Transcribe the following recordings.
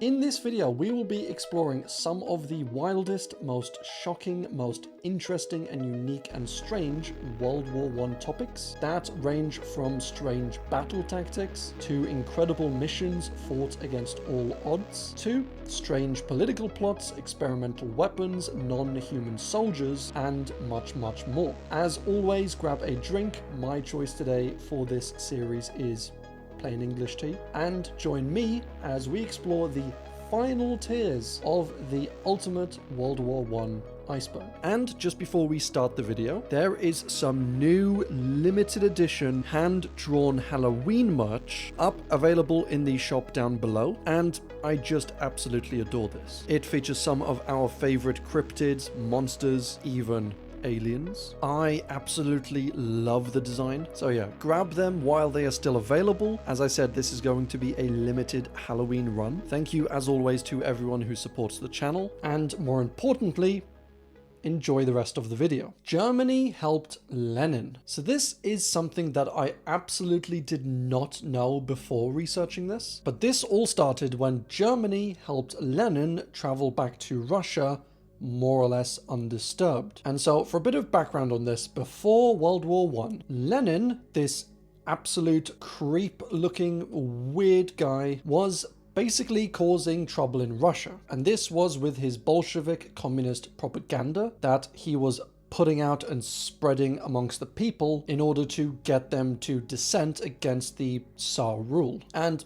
In this video, we will be exploring some of the wildest, most shocking, most interesting and unique and strange World War I topics that range from strange battle tactics to incredible missions fought against all odds to strange political plots, experimental weapons, non-human soldiers, and much, much more. As always, grab a drink. My choice today for this series is plain English tea, and join me as we explore the final tiers of the ultimate World War I Iceberg. And just before we start the video, there is some new limited edition hand-drawn Halloween merch up available in the shop down below, and I just absolutely adore this. It features some of our favorite cryptids, monsters, even aliens. I absolutely love the design. So yeah, grab them while they are still available. As I said, this is going to be a limited Halloween run. Thank you as always to everyone who supports the channel, and more importantly, enjoy the rest of the video. Germany helped Lenin. So this is something that I absolutely did not know before researching this, but this all started when Germany helped Lenin travel back to Russia more or less undisturbed. And so for a bit of background on this, before World War I, Lenin, this absolute creep looking weird guy, was basically causing trouble in Russia. And this was with his Bolshevik communist propaganda that he was putting out and spreading amongst the people in order to get them to dissent against the Tsar rule. And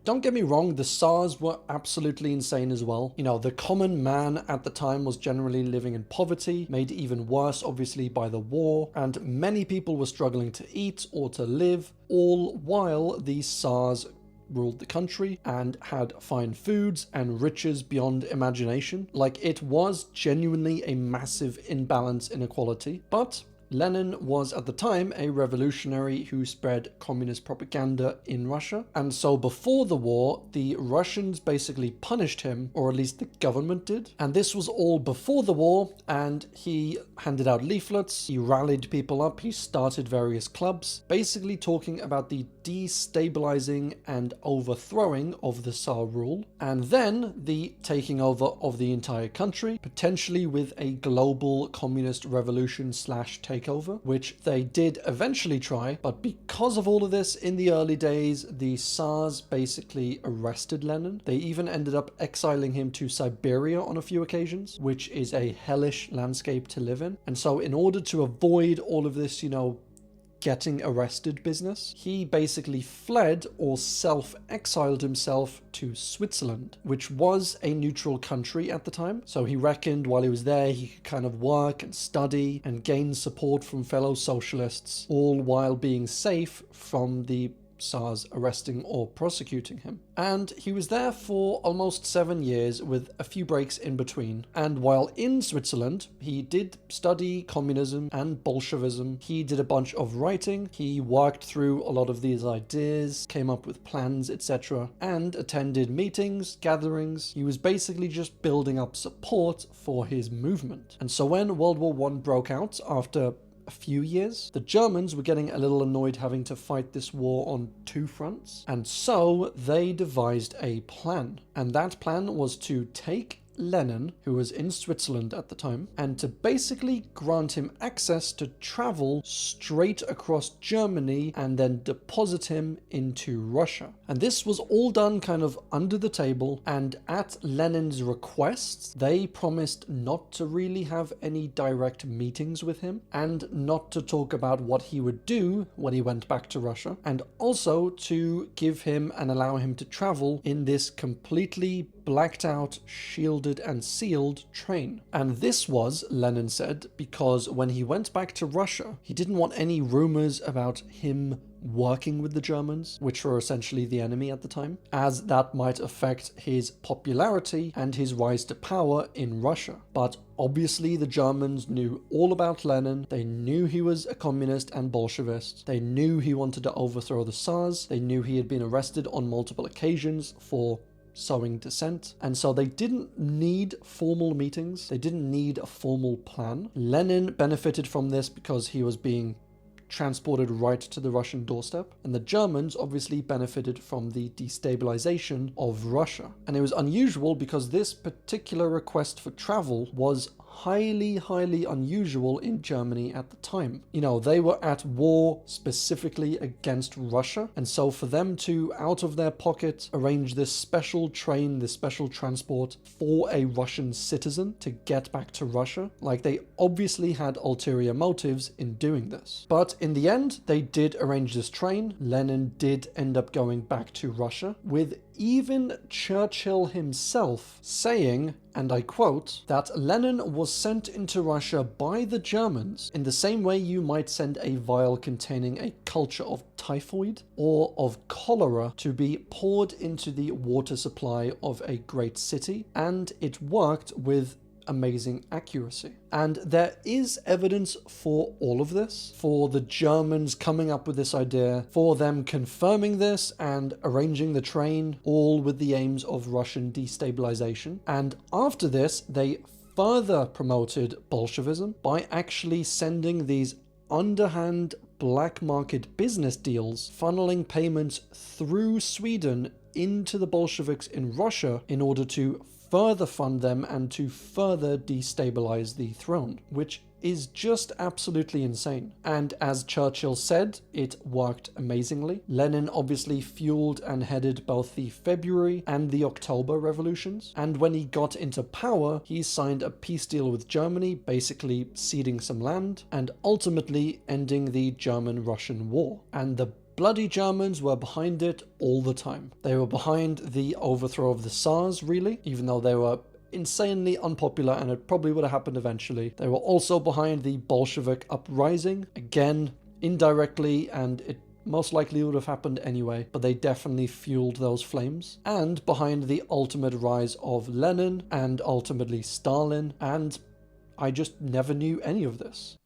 don't get me wrong, the Tsars were absolutely insane as well. You know, the common man at the time was generally living in poverty, made even worse obviously by the war, and many people were struggling to eat or to live, all while the Tsars ruled the country and had fine foods and riches beyond imagination. Like, it was genuinely a massive imbalance inequality, but Lenin was at the time a revolutionary who spread communist propaganda in Russia. And so before the war, the Russians basically punished him, or at least the government did. And this was all before the war, and he handed out leaflets, he rallied people up, he started various clubs, basically talking about the destabilizing and overthrowing of the Tsar rule, and then the taking over of the entire country, potentially with a global communist revolution slash takeover, which they did eventually try. But because of all of this, in the early days, the Tsars basically arrested Lenin. They even ended up exiling him to Siberia on a few occasions, which is a hellish landscape to live in. And so in order to avoid all of this, you know, getting arrested business, he basically fled or self-exiled himself to Switzerland, which was a neutral country at the time. So he reckoned while he was there, he could kind of work and study and gain support from fellow socialists, all while being safe from the Tsars arresting or prosecuting him. And he was there for almost 7 years with a few breaks in between. And while in Switzerland, he did study communism and Bolshevism. He did a bunch of writing. He worked through a lot of these ideas, came up with plans, etc., and attended meetings, gatherings. He was basically just building up support for his movement. And so when World War I broke out after a few years, the Germans were getting a little annoyed having to fight this war on two fronts, and so they devised a plan. And that plan was to take Lenin, who was in Switzerland at the time, and to basically grant him access to travel straight across Germany and then deposit him into Russia. And this was all done kind of under the table, and at Lenin's request, they promised not to really have any direct meetings with him, and not to talk about what he would do when he went back to Russia, and also to give him and allow him to travel in this completely blacked out, shielded and sealed train. And this was, Lenin said, because when he went back to Russia, he didn't want any rumors about him working with the Germans, which were essentially the enemy at the time, as that might affect his popularity and his rise to power in Russia. But obviously the Germans knew all about Lenin. They knew he was a communist and Bolshevist. They knew he wanted to overthrow the Tsars. They knew he had been arrested on multiple occasions for sowing dissent, and so they didn't need formal meetings. They didn't need a formal plan. Lenin benefited from this because he was being transported right to the Russian doorstep, and the Germans obviously benefited from the destabilization of Russia. And it was unusual because this particular request for travel was highly unusual in Germany at the time. You know, they were at war specifically against Russia, and so for them to, out of their pocket, arrange this special train, this special transport for a Russian citizen to get back to Russia, like, they obviously had ulterior motives in doing this. But in the end, they did arrange this train. Lenin did end up going back to Russia, with even Churchill himself saying, and I quote, that Lenin was sent into Russia by the Germans in the same way you might send a vial containing a culture of typhoid or of cholera to be poured into the water supply of a great city, and it worked with amazing accuracy. And there is evidence for all of this, for the Germans coming up with this idea, for them confirming this and arranging the train, all with the aims of Russian destabilization. And after this, they further promoted Bolshevism by actually sending these underhand black market business deals, funneling payments through Sweden into the Bolsheviks in Russia in order to further fund them and to further destabilize the throne, which is just absolutely insane. And as Churchill said, it worked amazingly. Lenin obviously fueled and headed both the February and the October revolutions, and when he got into power, he signed a peace deal with Germany, basically ceding some land and ultimately ending the German-Russian War. And the bloody Germans were behind it all the time. They were behind the overthrow of the Tsars, really, even though they were insanely unpopular and it probably would have happened eventually. They were also behind the Bolshevik uprising, again, indirectly, and it most likely would have happened anyway, but they definitely fueled those flames. And behind the ultimate rise of Lenin and ultimately Stalin, and I just never knew any of this.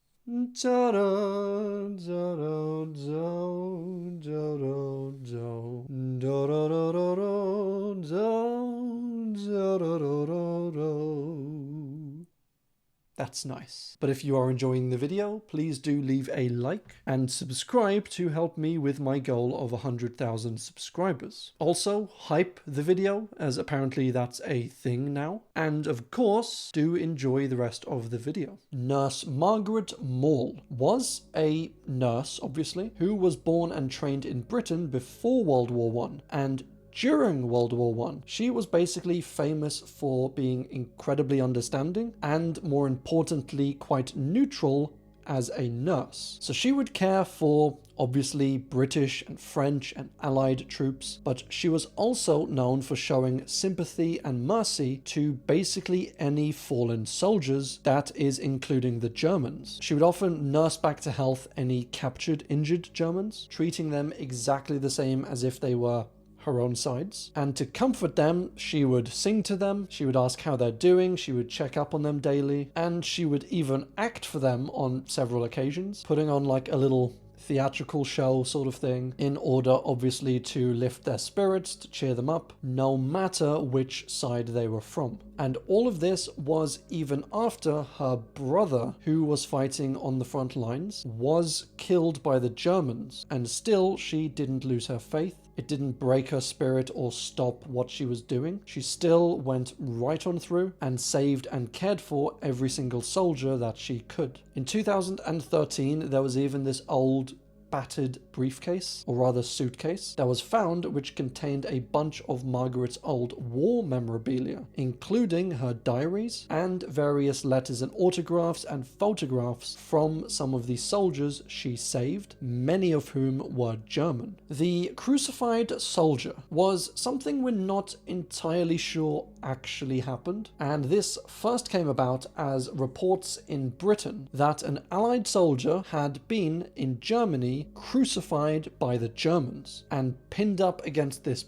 That's nice. But if you are enjoying the video, please do leave a like and subscribe to help me with my goal of 100,000 subscribers. Also, hype the video, as apparently that's a thing now. And of course, do enjoy the rest of the video. Nurse Margaret Maule was a nurse, obviously, who was born and trained in Britain before World War I, and during World War I, she was basically famous for being incredibly understanding and, more importantly, quite neutral as a nurse. So she would care for, obviously, British and French and Allied troops, but she was also known for showing sympathy and mercy to basically any fallen soldiers, that is including the Germans. She would often nurse back to health any captured, injured Germans, treating them exactly the same as if they were her own sides. And to comfort them, she would sing to them, she would ask how they're doing, she would check up on them daily, and she would even act for them on several occasions, putting on like a little theatrical show sort of thing, in order obviously to lift their spirits, to cheer them up, no matter which side they were from. And all of this was even after her brother, who was fighting on the front lines, was killed by the Germans, and still she didn't lose her faith. It didn't break her spirit or stop what she was doing. She still went right on through and saved and cared for every single soldier that she could. In 2013, there was even this old battered briefcase, or rather suitcase, that was found, which contained a bunch of Margaret's old war memorabilia, including her diaries and various letters and autographs and photographs from some of the soldiers she saved, many of whom were German. The crucified soldier was something we're not entirely sure actually happened, and this first came about as reports in Britain that an Allied soldier had been in Germany crucified by the Germans and pinned up against this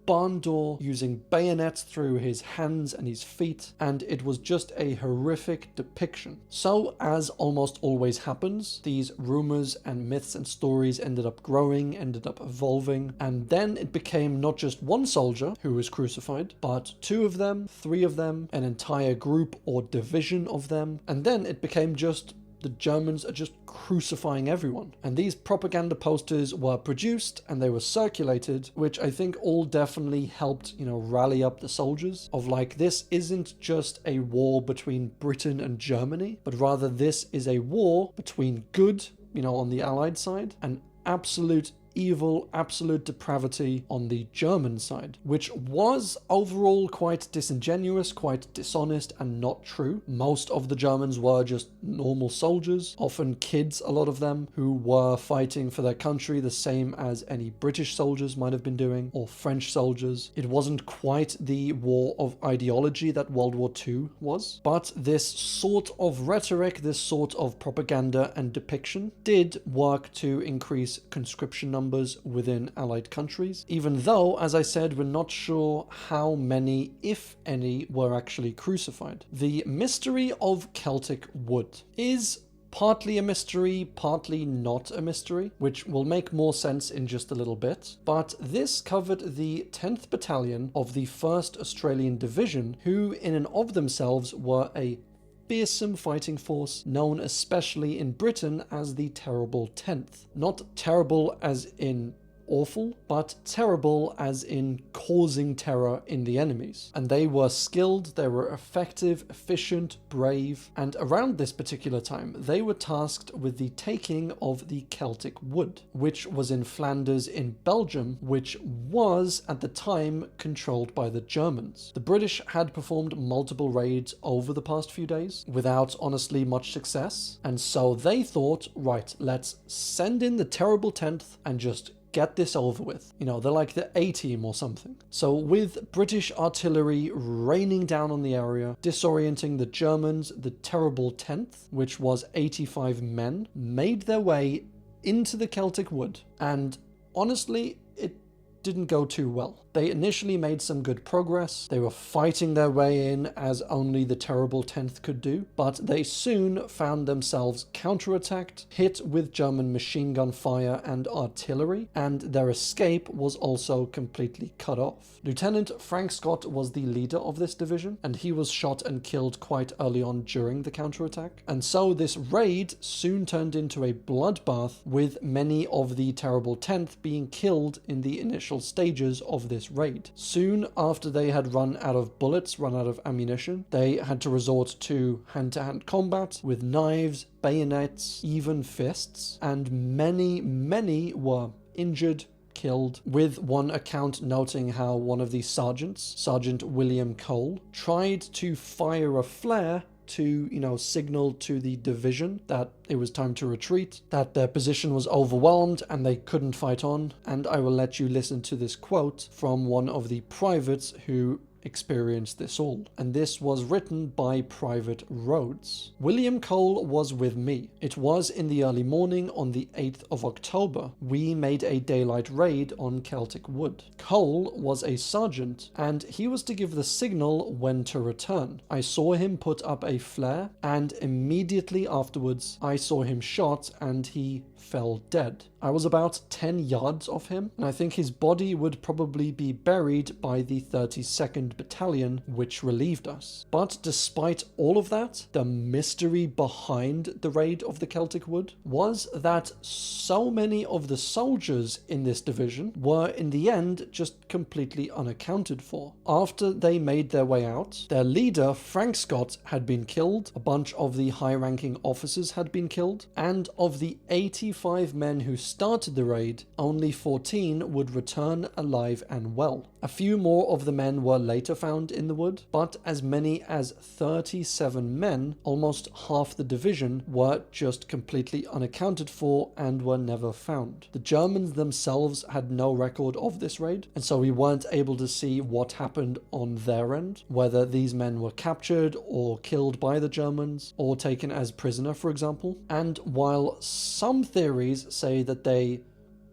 barn door using bayonets through his hands and his feet, and it was just a horrific depiction. So, as almost always happens, these rumors and myths and stories ended up growing, ended up evolving, and then it became not just one soldier who was crucified, but 2 of them, 3 of them, an entire group or division of them, and then it became just the Germans are just crucifying everyone. And these propaganda posters were produced and they were circulated, which I think all definitely helped, rally up the soldiers of like, this isn't just a war between Britain and Germany, but rather this is a war between good, on the Allied side, and absolute evil, absolute depravity on the German side, which was overall quite disingenuous, quite dishonest, and not true. Most of the Germans were just normal soldiers, often kids, a lot of them, who were fighting for their country the same as any British soldiers might have been doing, or French soldiers. It wasn't quite the war of ideology that World War II was, but this sort of rhetoric, this sort of propaganda and depiction did work to increase conscription numbers within Allied countries, even though, as I said, we're not sure how many, if any, were actually crucified. The mystery of Celtic wood is partly a mystery, partly not a mystery, which will make more sense in just a little bit. But this covered the 10th Battalion of the 1st Australian Division, who in and of themselves were a fearsome fighting force known especially in Britain as the Terrible 10th. Not terrible as in awful, but terrible as in causing terror in the enemies. And they were skilled, they were effective, efficient, brave, and around this particular time they were tasked with the taking of the Celtic Wood, which was in Flanders in Belgium, which was at the time controlled by the Germans. The British had performed multiple raids over the past few days without honestly much success, and so they thought, right, let's send in the Terrible 10th and just get this over with. They're like the A-team or something. So with British artillery raining down on the area, disorienting the Germans, the Terrible 10th, which was 85 men, made their way into the Celtic Wood. And honestly, it didn't go too well. They initially made some good progress. They were fighting their way in as only the Terrible 10th could do, but they soon found themselves counterattacked, hit with German machine gun fire and artillery, and their escape was also completely cut off. Lieutenant Frank Scott was the leader of this division, and he was shot and killed quite early on during the counterattack. And so this raid soon turned into a bloodbath, with many of the Terrible 10th being killed in the initial stages of this raid. Soon after they had run out of bullets, run out of ammunition, they had to resort to hand-to-hand combat with knives, bayonets, even fists, and many were injured, killed, with one account noting how one of the sergeants, Sergeant William Cole, tried to fire a flare to, signal to the division that it was time to retreat, that their position was overwhelmed and they couldn't fight on. And I will let you listen to this quote from one of the privates who experienced this all. And this was written by Private Rhodes. William Cole was with me. It was in the early morning on the 8th of October. We made a daylight raid on Celtic Wood. Cole was a sergeant, and he was to give the signal when to return. I saw him put up a flare, and immediately afterwards I saw him shot and he fell dead. I was about 10 yards off him, and I think his body would probably be buried by the 32nd Battalion, which relieved us. But despite all of that, the mystery behind the raid of the Celtic Wood was that so many of the soldiers in this division were in the end just completely unaccounted for. After they made their way out, their leader, Frank Scott, had been killed, a bunch of the high-ranking officers had been killed, and of the 85 men who started the raid, only 14 would return alive and well. A few more of the men were later found in the wood, but as many as 37 men, almost half the division, were just completely unaccounted for and were never found. The Germans themselves had no record of this raid, and so we weren't able to see what happened on their end, whether these men were captured or killed by the Germans or taken as prisoner, for example. And while some theories say that they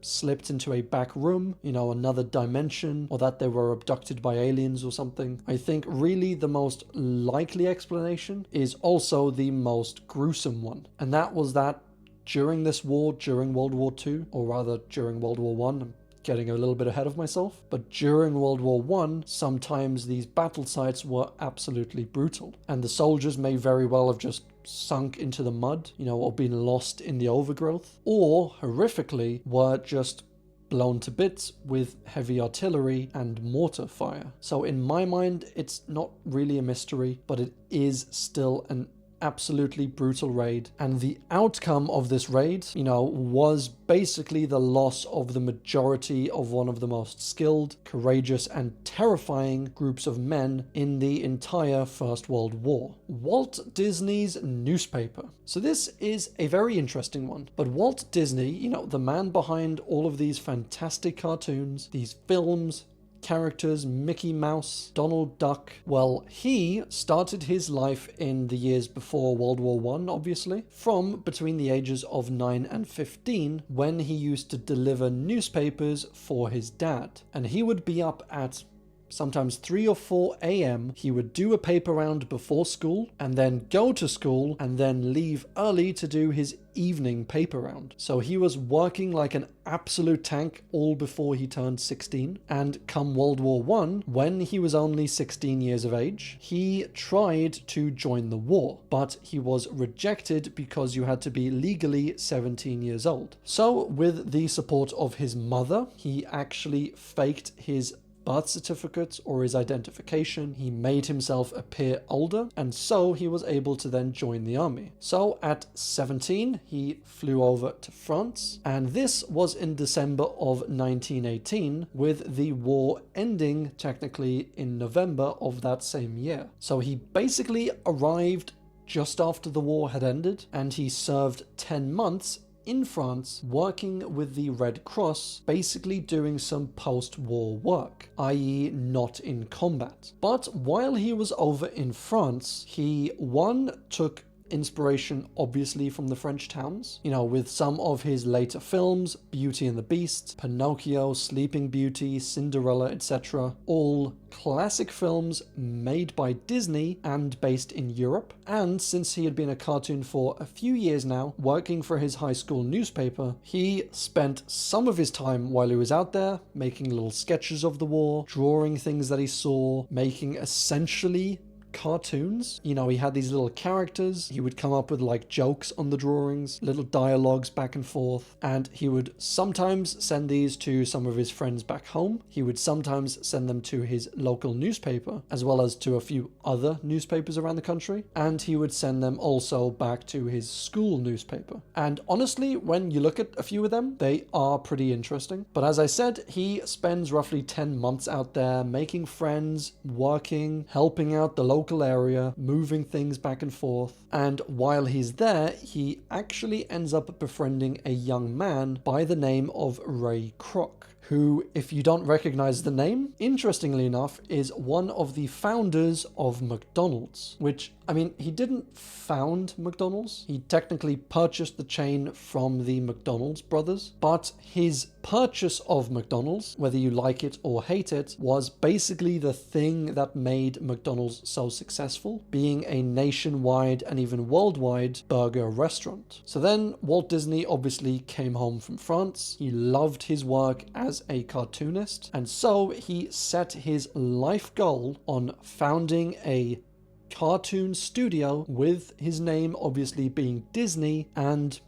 slipped into a back room, another dimension, or that they were abducted by aliens or something, I think really the most likely explanation is also the most gruesome one. And that was that during this war, during World War II, or rather during World War I, I'm getting a little bit ahead of myself, but during World War I, sometimes these battle sites were absolutely brutal, and the soldiers may very well have just sunk into the mud, or been lost in the overgrowth, or horrifically were just blown to bits with heavy artillery and mortar fire. So in my mind, it's not really a mystery, but it is still an absolutely brutal raid, and the outcome of this raid, was basically the loss of the majority of one of the most skilled, courageous, and terrifying groups of men in the entire First World War. Walt Disney's newspaper. So this is a very interesting one, but Walt Disney, the man behind all of these fantastic cartoons, these films, characters, Mickey Mouse, Donald Duck. Well, he started his life in the years before World War I, obviously, from between the ages of 9 and 15, when he used to deliver newspapers for his dad. And he would be up at sometimes 3 or 4 a.m. He would do a paper round before school, and then go to school, and then leave early to do his evening paper round. So he was working like an absolute tank all before he turned 16. And come World War I, when he was only 16 years of age, he tried to join the war, but he was rejected because you had to be legally 17 years old. So with the support of his mother, he actually faked his birth certificate or his identification. He made himself appear older, and so he was able to then join the army. So at 17, he flew over to France, and this was in December of 1918, with the war ending technically in November of that same year. So he basically arrived just after the war had ended, and he served 10 months in France working with the Red Cross, basically doing some post-war work, i.e. not in combat. But while he was over in France, he took inspiration obviously from the French towns, with some of his later films, Beauty and the Beast, Pinocchio, Sleeping Beauty, Cinderella, etc. All classic films made by Disney and based in Europe. And since he had been a cartoon for a few years now, working for his high school newspaper, he spent some of his time while he was out there making little sketches of the war, drawing things that he saw, making essentially cartoons. He had these little characters. He would come up with like jokes on the drawings, little dialogues back and forth, and he would sometimes send these to some of his friends back home. He would sometimes send them to his local newspaper, as well as to a few other newspapers around the country, and he would send them also back to his school newspaper. And honestly, when you look at a few of them, they are pretty interesting. But as I said, he spends roughly 10 months out there making friends, working, helping out the local area, moving things back and forth. And while he's there, he actually ends up befriending a young man by the name of Ray Kroc, who, if you don't recognize the name, interestingly enough, is one of the founders of McDonald's, which, he didn't found McDonald's. He technically purchased the chain from the McDonald's brothers, but his purchase of McDonald's, whether you like it or hate it, was basically the thing that made McDonald's so successful, being a nationwide and even worldwide burger restaurant. So then Walt Disney obviously came home from France. He loved his work as a cartoonist, and so he set his life goal on founding a cartoon studio, with his name obviously being Disney, and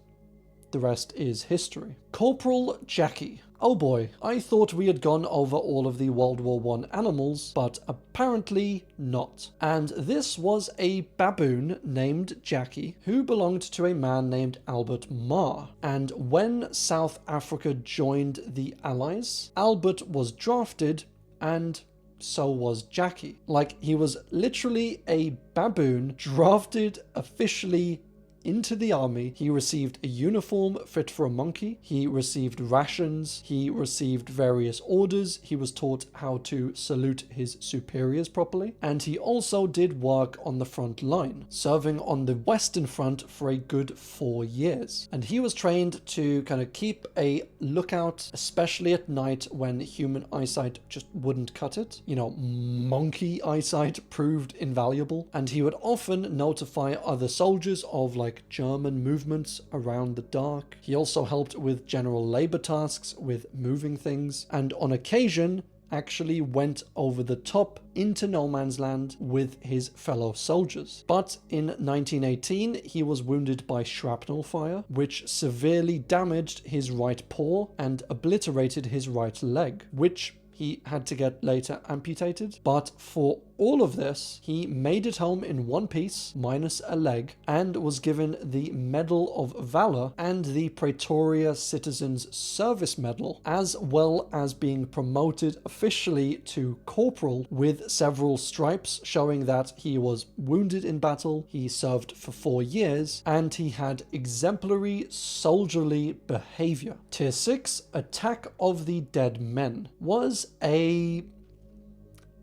the rest is history. Corporal Jackie. Oh boy, I thought we had gone over all of the World War I animals, but apparently not. And this was a baboon named Jackie, who belonged to a man named Albert Marr. And when South Africa joined the Allies, Albert was drafted, and so was Jackie. Like, he was literally a baboon drafted officially into the army. He received a uniform fit for a monkey. He received rations. He received various orders. He was taught how to salute his superiors properly. And he also did work on the front line, serving on the Western Front for a good 4 years. And he was trained to kind of keep a lookout, especially at night when human eyesight just wouldn't cut it. Monkey eyesight proved invaluable. And he would often notify other soldiers of like sporadic German movements around the dark. He also helped with general labor tasks, with moving things, and on occasion actually went over the top into no man's land with his fellow soldiers. But in 1918, he was wounded by shrapnel fire, which severely damaged his right paw and obliterated his right leg, which he had to get later amputated. But for all of this, he made it home in one piece, minus a leg, and was given the Medal of Valor and the Pretoria Citizens Service Medal, as well as being promoted officially to corporal with several stripes showing that he was wounded in battle, he served for 4 years, and he had exemplary soldierly behavior. Tier 6, Attack of the Dead Men, was a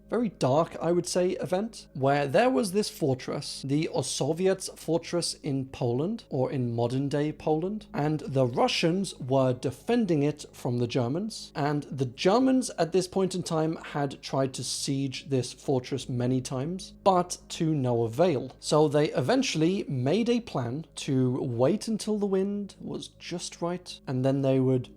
very dark, I would say, event where there was this fortress, the Osowiec fortress in Poland, or in modern day Poland, and the Russians were defending it from the Germans, and the Germans at this point in time had tried to siege this fortress many times, but to no avail. So they eventually made a plan to wait until the wind was just right, and then they would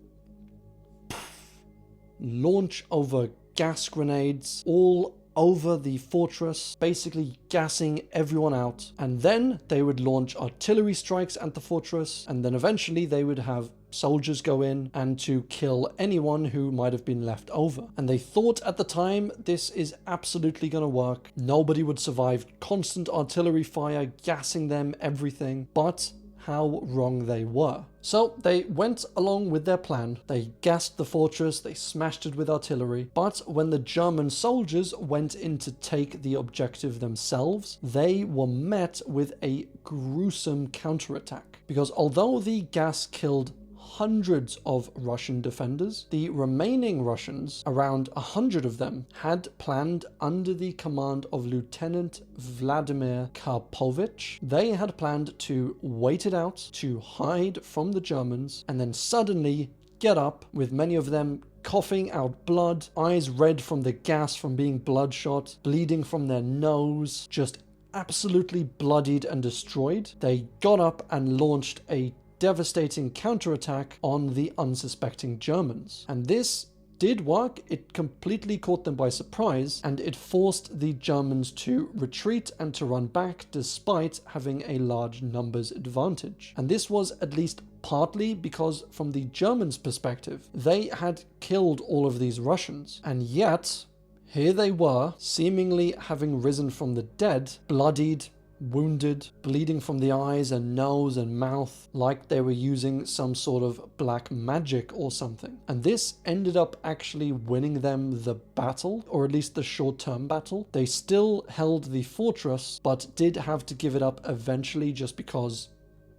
launch over gas grenades all over the fortress, basically gassing everyone out. And then they would launch artillery strikes at the fortress, and then eventually they would have soldiers go in and to kill anyone who might have been left over. And they thought at the time, this is absolutely going to work. Nobody would survive constant artillery fire, gassing them, everything. But how wrong they were. So they went along with their plan. They gassed the fortress, they smashed it with artillery, but when the German soldiers went in to take the objective themselves, they were met with a gruesome counterattack. Because although the gas killed hundreds of Russian defenders, the remaining Russians, around 100 of them, had planned under the command of Lieutenant Vladimir Karpovich. They had planned to wait it out, to hide from the Germans, and then suddenly get up, with many of them coughing out blood, eyes red from the gas from being bloodshot, bleeding from their nose, just absolutely bloodied and destroyed. They got up and launched a devastating counterattack on the unsuspecting Germans. And this did work. It completely caught them by surprise, and it forced the Germans to retreat and to run back despite having a large numbers advantage. And this was at least partly because from the Germans' perspective, they had killed all of these Russians, and yet here they were, seemingly having risen from the dead, bloodied, wounded, bleeding from the eyes and nose and mouth, like they were using some sort of black magic or something. And this ended up actually winning them the battle, or at least the short-term battle. They still held the fortress, but did have to give it up eventually just because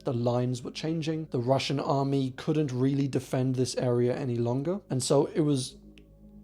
the lines were changing. The Russian army couldn't really defend this area any longer, and so it was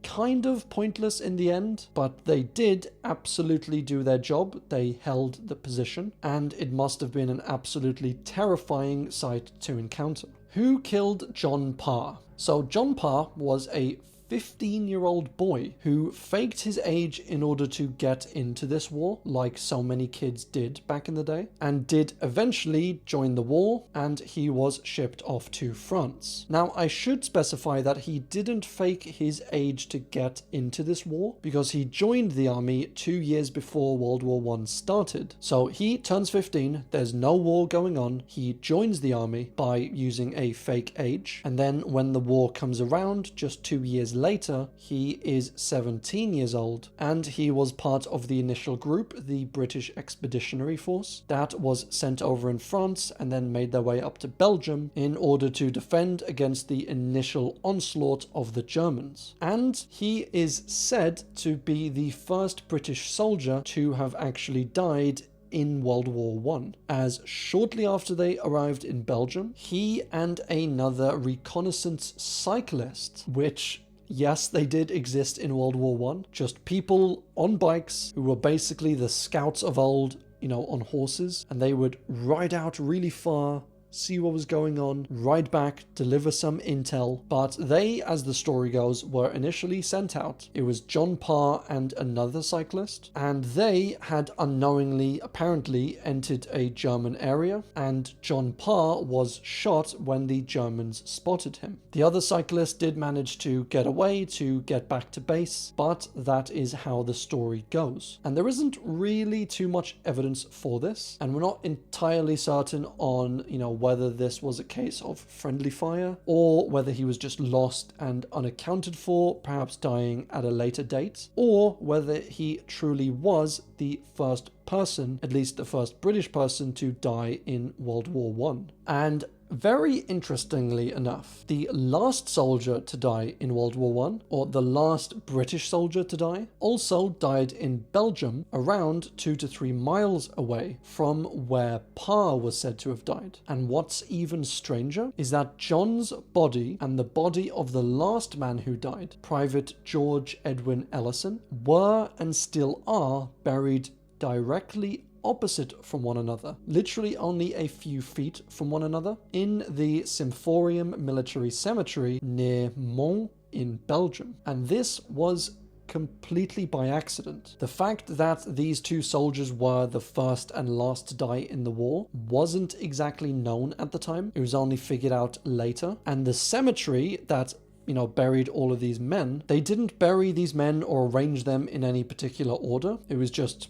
kind of pointless in the end, but they did absolutely do their job. They held the position, and it must have been an absolutely terrifying sight to encounter. Who killed John Parr? So John Parr was a 15-year-old boy who faked his age in order to get into this war, like so many kids did back in the day, and did eventually join the war, and he was shipped off to France. Now, I should specify that he didn't fake his age to get into this war, because he joined the army 2 years before World War I started. So he turns 15, there's no war going on, he joins the army by using a fake age, and then when the war comes around, just 2 years later, he is 17 years old, and he was part of the initial group, the British Expeditionary Force, that was sent over in France and then made their way up to Belgium in order to defend against the initial onslaught of the Germans. And he is said to be the first British soldier to have actually died in World War I, as shortly after they arrived in Belgium, he and another reconnaissance cyclist, which, yes, they did exist in World War I, just people on bikes who were basically the scouts of old, on horses, and they would ride out really far, see what was going on, ride back, deliver some intel. But they, as the story goes, were initially sent out. It was John Parr and another cyclist, and they had unknowingly, apparently, entered a German area, and John Parr was shot when the Germans spotted him. The other cyclist did manage to get away, to get back to base, but that is how the story goes. And there isn't really too much evidence for this, and we're not entirely certain on, whether this was a case of friendly fire or whether he was just lost and unaccounted for, perhaps dying at a later date, or whether he truly was the first person, at least the first British person, to die in World War I. And very interestingly enough, the last soldier to die in World War I, or the last British soldier to die, also died in Belgium, around 2 to 3 miles away from where Parr was said to have died. And what's even stranger is that John's body and the body of the last man who died, Private George Edwin Ellison, were and still are buried directly opposite from one another, literally only a few feet from one another, in the Symphorium Military Cemetery near Maule in Belgium. And this was completely by accident. The fact that these two soldiers were the first and last to die in the war wasn't exactly known at the time. It was only figured out later. And the cemetery that buried all of these men, they didn't bury these men or arrange them in any particular order. It was just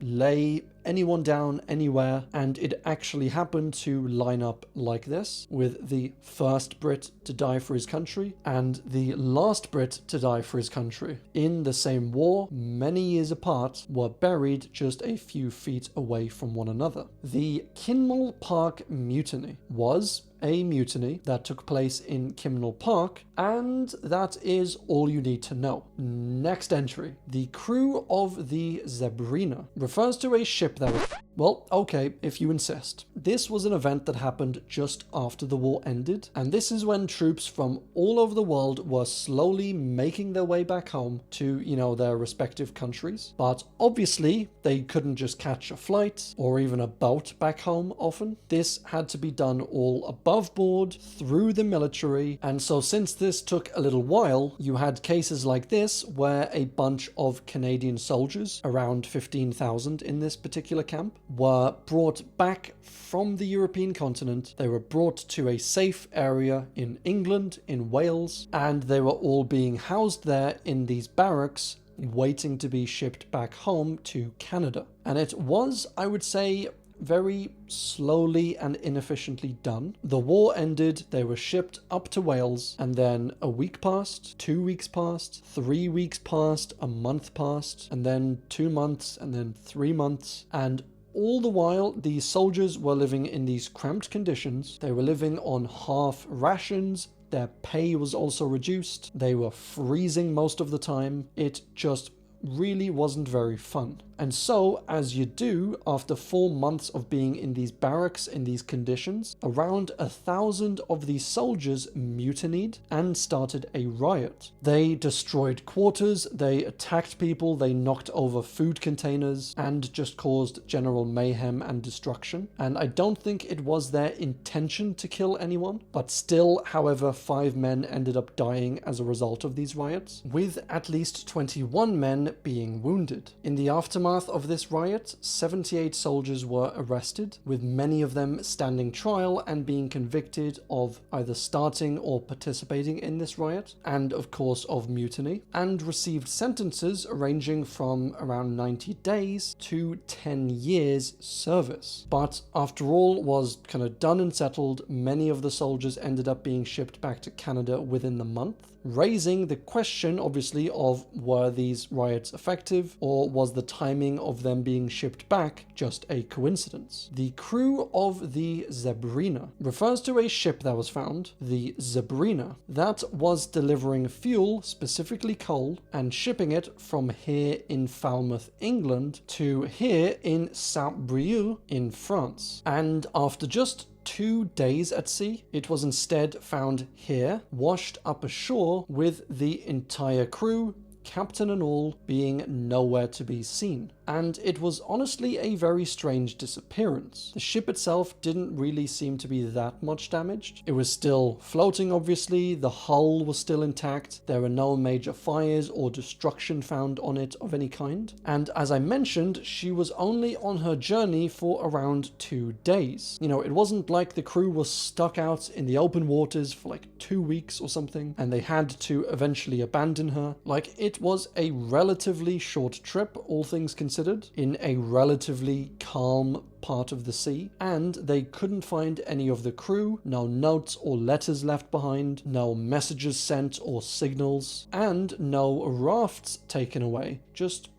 lay anyone down anywhere, and it actually happened to line up like this, with the first Brit to die for his country and the last Brit to die for his country in the same war, many years apart, were buried just a few feet away from one another. The Kinmel Park Mutiny was a mutiny that took place in Kinmel Park, and that is all you need to know. Next entry. The crew of the Zebrina refers to a ship that was... Well, okay, if you insist. This was an event that happened just after the war ended, and this is when troops from all over the world were slowly making their way back home to, their respective countries. But obviously, they couldn't just catch a flight or even a boat back home often. This had to be done all above board, through the military, and so since this took a little while, you had cases like this where a bunch of Canadian soldiers, around 15,000 in this particular camp, were brought back from the European continent. They were brought to a safe area in England, in Wales, and they were all being housed there in these barracks, waiting to be shipped back home to Canada. And it was, I would say, very slowly and inefficiently done. The war ended, they were shipped up to Wales, and then a week passed, 2 weeks passed, 3 weeks passed, a month passed, and then 2 months, and then 3 months, and all the while, these soldiers were living in these cramped conditions. They were living on half rations. Their pay was also reduced. They were freezing most of the time. It just really wasn't very fun. And so, as you do, after 4 months of being in these barracks in these conditions, around 1,000 of these soldiers mutinied and started a riot. They destroyed quarters, they attacked people, they knocked over food containers, and just caused general mayhem and destruction. And I don't think it was their intention to kill anyone, but still, however, 5 men ended up dying as a result of these riots, with at least 21 men being wounded. In the aftermath of this riot, 78 soldiers were arrested, with many of them standing trial and being convicted of either starting or participating in this riot, and of course of mutiny, and received sentences ranging from around 90 days to 10 years service. But after all was kind of done and settled, many of the soldiers ended up being shipped back to Canada within the month, raising the question, obviously, of were these riots effective, or was the timing of them being shipped back just a coincidence? The crew of the Zebrina refers to a ship that was found, the Zebrina, that was delivering fuel, specifically coal, and shipping it from here in Falmouth, England, to here in Saint-Brieuc in France. And after just 2 days at sea, it was instead found here, washed up ashore, with the entire crew, captain and all, being nowhere to be seen. and it was honestly a very strange disappearance. The ship itself didn't really seem to be that much damaged. It was still floating, obviously, the hull was still intact, there were no major fires or destruction found on it of any kind, and as I mentioned, she was only on her journey for around 2 days. You know, it wasn't like the crew was stuck out in the open waters for like 2 weeks or something, and they had to eventually abandon her. Like, it was a relatively short trip, all things considered, in a relatively calm part of the sea, and they couldn't find any of the crew, no notes or letters left behind, no messages sent or signals, and no rafts taken away, just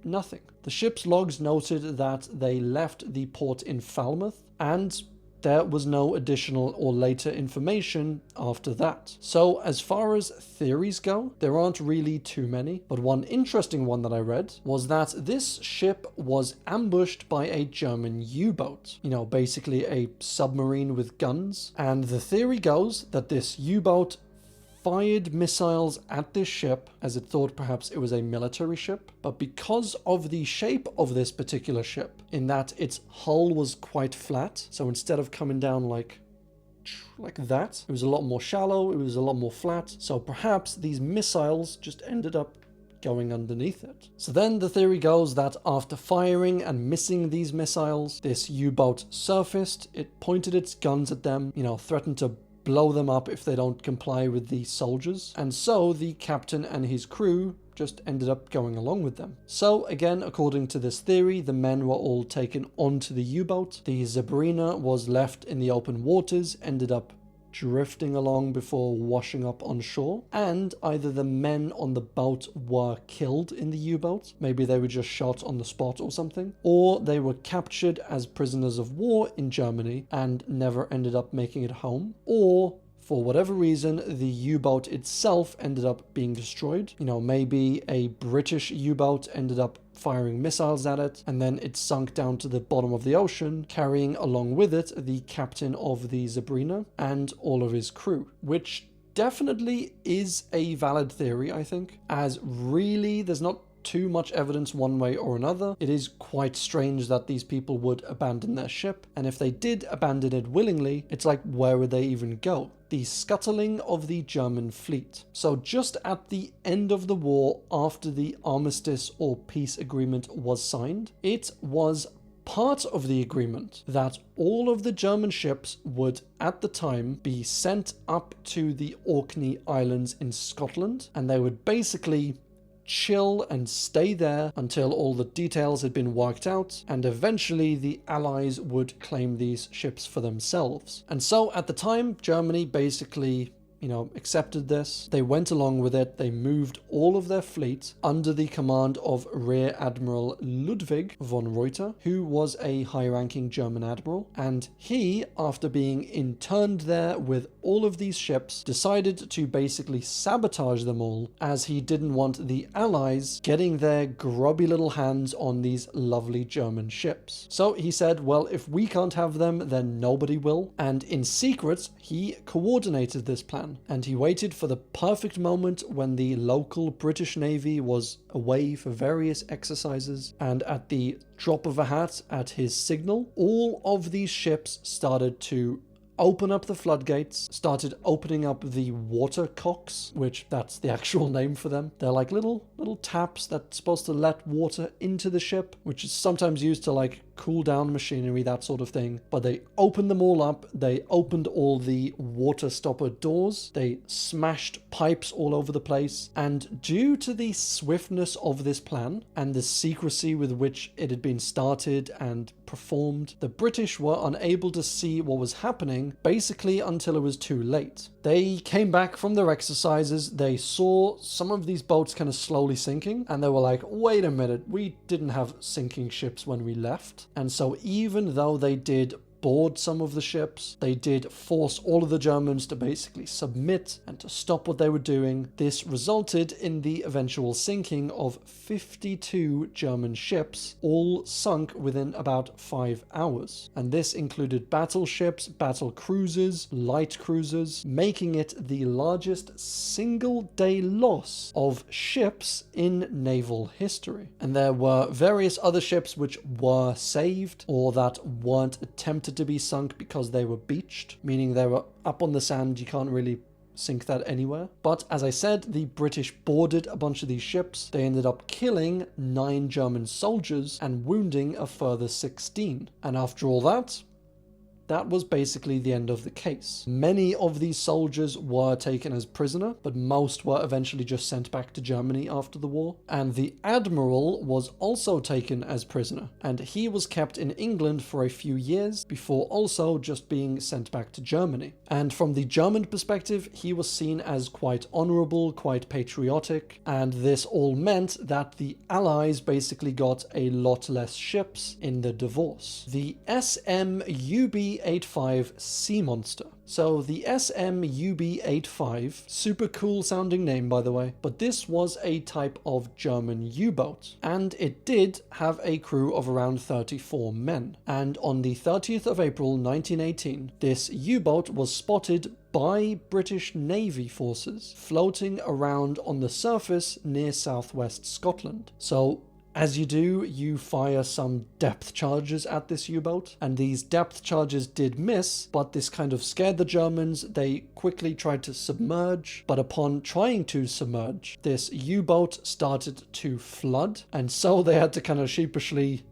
nothing. The ship's logs noted that they left the port in Falmouth, and there was no additional or later information after that. So as far as theories go, there aren't really too many, but one interesting one that I read was that this ship was ambushed by a German U-boat, you know, basically a submarine with guns, and the theory goes that this U-boat fired missiles at this ship as it thought perhaps it was a military ship, but because of the shape of this particular ship, in that its hull was quite flat, so instead of coming down like that, it was a lot more shallow, it was a lot more flat, so perhaps these missiles just ended up going underneath it. So then the theory goes that after firing and missing these missiles, this U-boat surfaced, it pointed its guns at them, you know, threatened to blow them up if they don't comply with the soldiers, and so the captain and his crew just ended up going along with them. So again, according to this theory, the men were all taken onto the U-boat, the Zebrina was left in the open waters, ended up drifting along before washing up on shore, and either the men on the boat were killed in the U-boat, maybe they were just shot on the spot or something, or they were captured as prisoners of war in Germany and never ended up making it home, or for whatever reason, the U-boat itself ended up being destroyed. You know, maybe a British U-boat ended up firing missiles at it, and then it sunk down to the bottom of the ocean, carrying along with it the captain of the Zebrina and all of his crew, which definitely is a valid theory, I think, as really there's not too much evidence one way or another. It is quite strange that these people would abandon their ship, and if they did abandon it willingly, it's like, where would they even go? The scuttling of the German fleet. So just at the end of the war, after the armistice or peace agreement was signed, it was part of the agreement that all of the German ships would, at the time, be sent up to the Orkney Islands in Scotland, and they would basically chill and stay there until all the details had been worked out, and eventually the Allies would claim these ships for themselves. And so at the time, Germany basically, you know, accepted this. They went along with it. They moved all of their fleet under the command of Rear Admiral Ludwig von Reuter, who was a high-ranking German admiral, and he, after being interned there with all of these ships, decided to basically sabotage them all, as he didn't want the Allies getting their grubby little hands on these lovely German ships. So he said, well, if we can't have them, then nobody will, and in secret, he coordinated this plan. And he waited for the perfect moment when the local British Navy was away for various exercises, and at the drop of a hat, at his signal, all of these ships started to open up the floodgates, started opening up the water cocks, which that's the actual name for them. They're like little taps that's supposed to let water into the ship, which is sometimes used to like cool down machinery, that sort of thing. But they opened them all up. They opened all the water stopper doors. They smashed pipes all over the place. And due to the swiftness of this plan and the secrecy with which it had been started and performed, the British were unable to see what was happening basically until it was too late. They came back from their exercises, they saw some of these boats kind of slowly sinking, and they were like, wait a minute, we didn't have sinking ships when we left. And so even though they did board some of the ships. They did force all of the Germans to basically submit and to stop what they were doing. This resulted in the eventual sinking of 52 German ships, all sunk within about 5 hours. And this included battleships, battle cruisers, light cruisers, making it the largest single-day loss of ships in naval history. And there were various other ships which were saved or that weren't attempted to be sunk because they were beached, meaning they were up on the sand. You can't really sink that anywhere. But as I said, the British boarded a bunch of these ships. They ended up killing 9 German soldiers and wounding a further 16. And after all that was basically the end of the case. Many of these soldiers were taken as prisoner, but most were eventually just sent back to Germany after the war. And the admiral was also taken as prisoner, and he was kept in England for a few years before also just being sent back to Germany. And from the German perspective, he was seen as quite honorable, quite patriotic, and this all meant that the Allies basically got a lot less ships in the divorce. The SM-UB-85 Sea Monster. So the SM-UB-85, super cool sounding name by the way, but this was a type of German U-boat, and it did have a crew of around 34 men. And on the 30th of April 1918, this U-boat was spotted by British Navy forces floating around on the surface near southwest Scotland. So as you do, you fire some depth charges at this U-boat, and these depth charges did miss, but this kind of scared the Germans. They quickly tried to submerge, but upon trying to submerge, this U-boat started to flood, and so they had to kind of sheepishly,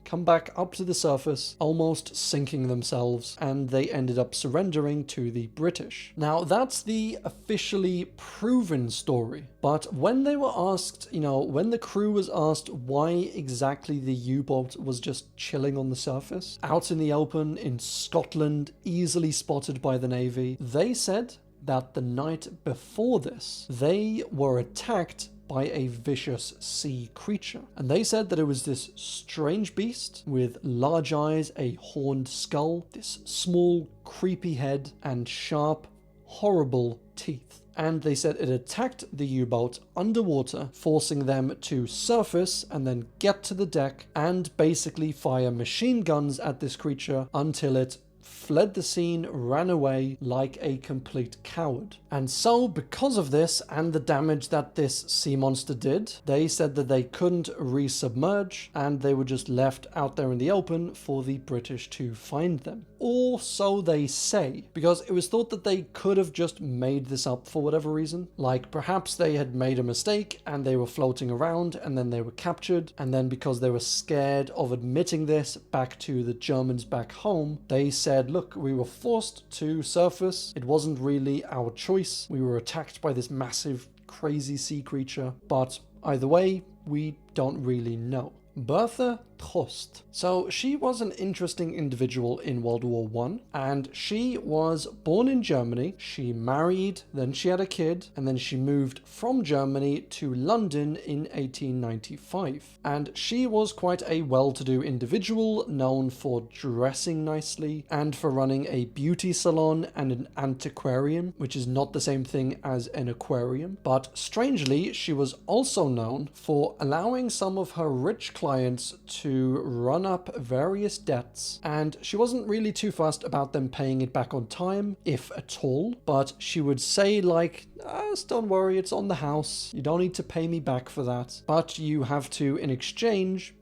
come back up to the surface, almost sinking themselves, and they ended up surrendering to the British. Now, that's the officially proven story, but when they were asked, when the crew was asked why exactly the U-boat was just chilling on the surface, out in the open in Scotland, easily spotted by the Navy, they said that the night before this, they were attacked by a vicious sea creature. And they said that it was this strange beast with large eyes, a horned skull, this small, creepy head, and sharp, horrible teeth. And they said it attacked the U-boat underwater, forcing them to surface and then get to the deck and basically fire machine guns at this creature until it fled the scene, ran away like a complete coward. And so, because of this and the damage that this sea monster did, they said that they couldn't resubmerge and they were just left out there in the open for the British to find them. Or so they say, because it was thought that they could have just made this up for whatever reason. Like perhaps they had made a mistake and they were floating around and then they were captured, and then because they were scared of admitting this back to the Germans back home, they said, look, we were forced to surface. It wasn't really our choice. We were attacked by this massive, crazy sea creature. But either way, we don't really know. Bertha Trost. So she was an interesting individual in World War I, and she was born in Germany. She married, then she had a kid, and then she moved from Germany to London in 1895. And she was quite a well-to-do individual, known for dressing nicely and for running a beauty salon and an antiquarium, which is not the same thing as an aquarium. But strangely, she was also known for allowing some of her rich clients to run up various debts, and she wasn't really too fussed about them paying it back on time, if at all, but she would say don't worry, it's on the house, you don't need to pay me back for that, but you have to, in exchange,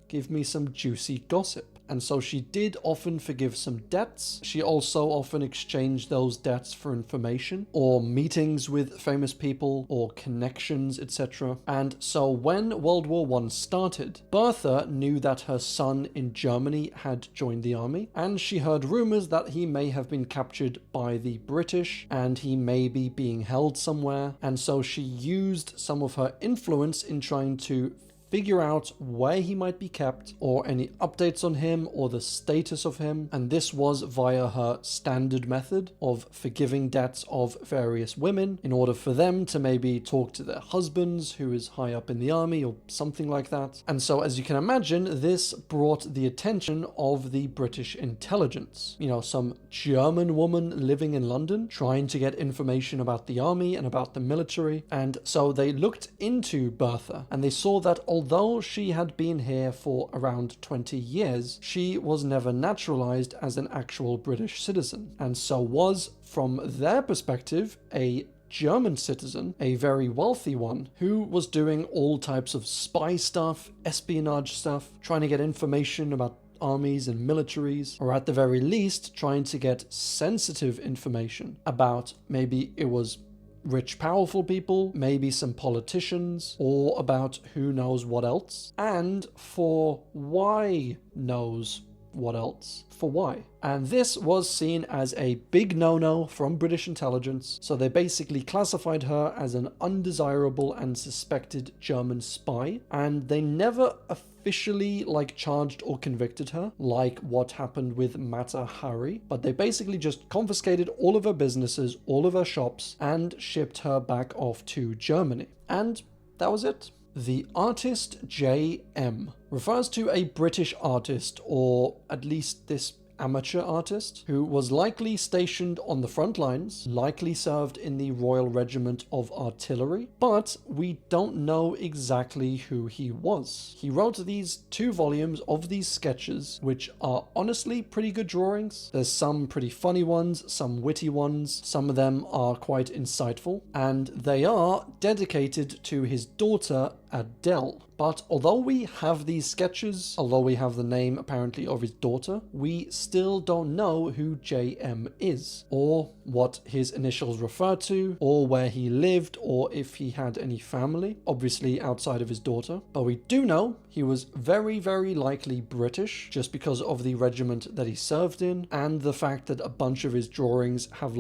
give me some juicy gossip. And so she did often forgive some debts. She also often exchanged those debts for information or meetings with famous people or connections, etc. And so when World War I started, Bertha knew that her son in Germany had joined the army, and she heard rumors that he may have been captured by the British and he may be being held somewhere. And so she used some of her influence in trying to figure out where he might be kept or any updates on him or the status of him, and this was via her standard method of forgiving debts of various women in order for them to maybe talk to their husbands who is high up in the army or something like that. And so, as you can imagine, this brought the attention of the British intelligence. You know, some German woman living in London trying to get information about the army and about the military, and so they looked into Bertha and they saw that although she had been here for around 20 years, she was never naturalized as an actual British citizen, and so was, from their perspective, a German citizen, a very wealthy one, who was doing all types of spy stuff, espionage stuff, trying to get information about armies and militaries, or at the very least trying to get sensitive information about maybe it was rich, powerful people, maybe some politicians, or about who knows what else, and for why knows what else, for why. And this was seen as a big no-no from British intelligence, so they basically classified her as an undesirable and suspected German spy, and they never officially charged or convicted her, like what happened with Mata Hari, but they basically just confiscated all of her businesses, all of her shops, and shipped her back off to Germany. And that was it. The artist J.M. refers to a British artist, or at least this amateur artist, who was likely stationed on the front lines, likely served in the Royal Regiment of Artillery, but we don't know exactly who he was. He wrote these 2 volumes of these sketches, which are honestly pretty good drawings. There's some pretty funny ones, some witty ones, some of them are quite insightful, and they are dedicated to his daughter Adele. But although we have these sketches, although we have the name apparently of his daughter, we still don't know who JM is, or what his initials refer to, or where he lived, or if he had any family, obviously outside of his daughter. But we do know he was very, very likely British, just because of the regiment that he served in, and the fact that a bunch of his drawings have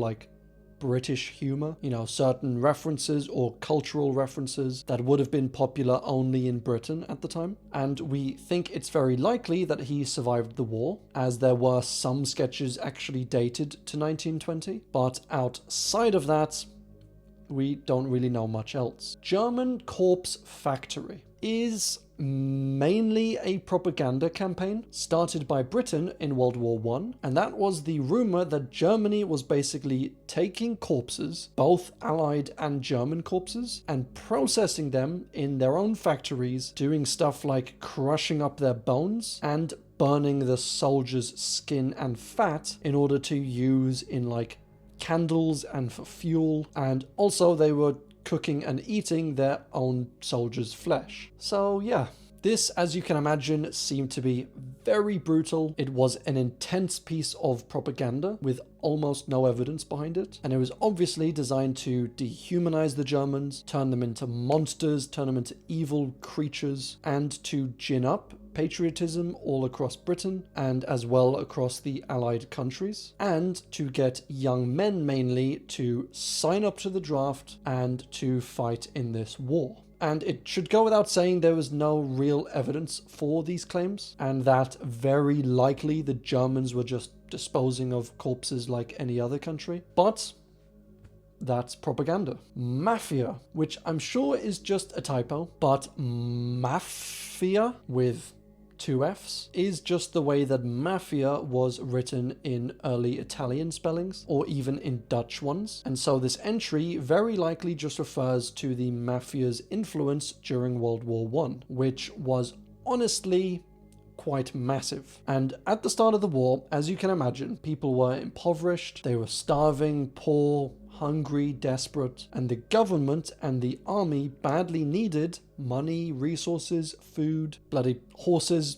British humor, you know, certain references or cultural references that would have been popular only in Britain at the time. And we think it's very likely that he survived the war, as there were some sketches actually dated to 1920, but outside of that, we don't really know much else. German Corpse Factory is mainly a propaganda campaign started by Britain in World War I, and that was the rumor that Germany was basically taking corpses, both Allied and German corpses, and processing them in their own factories, doing stuff like crushing up their bones and burning the soldiers' skin and fat in order to use in candles and for fuel, and also they were cooking and eating their own soldiers' flesh. So yeah, this, as you can imagine, seemed to be very brutal. It was an intense piece of propaganda with almost no evidence behind it, and it was obviously designed to dehumanize the Germans, turn them into monsters, turn them into evil creatures, and to gin up patriotism all across Britain and as well across the Allied countries, and to get young men mainly to sign up to the draft and to fight in this war. And it should go without saying there was no real evidence for these claims, and that very likely the Germans were just disposing of corpses like any other country. But that's propaganda. Maffia, which I'm sure is just a typo, but Maffia with 2 F's is just the way that Maffia was written in early Italian spellings, or even in Dutch ones. And so this entry very likely just refers to the Mafia's influence during World War I, which was honestly quite massive. And at the start of the war, as you can imagine, people were impoverished, they were starving, poor, hungry, desperate, and the government and the army badly needed money, resources, food, bloody horses,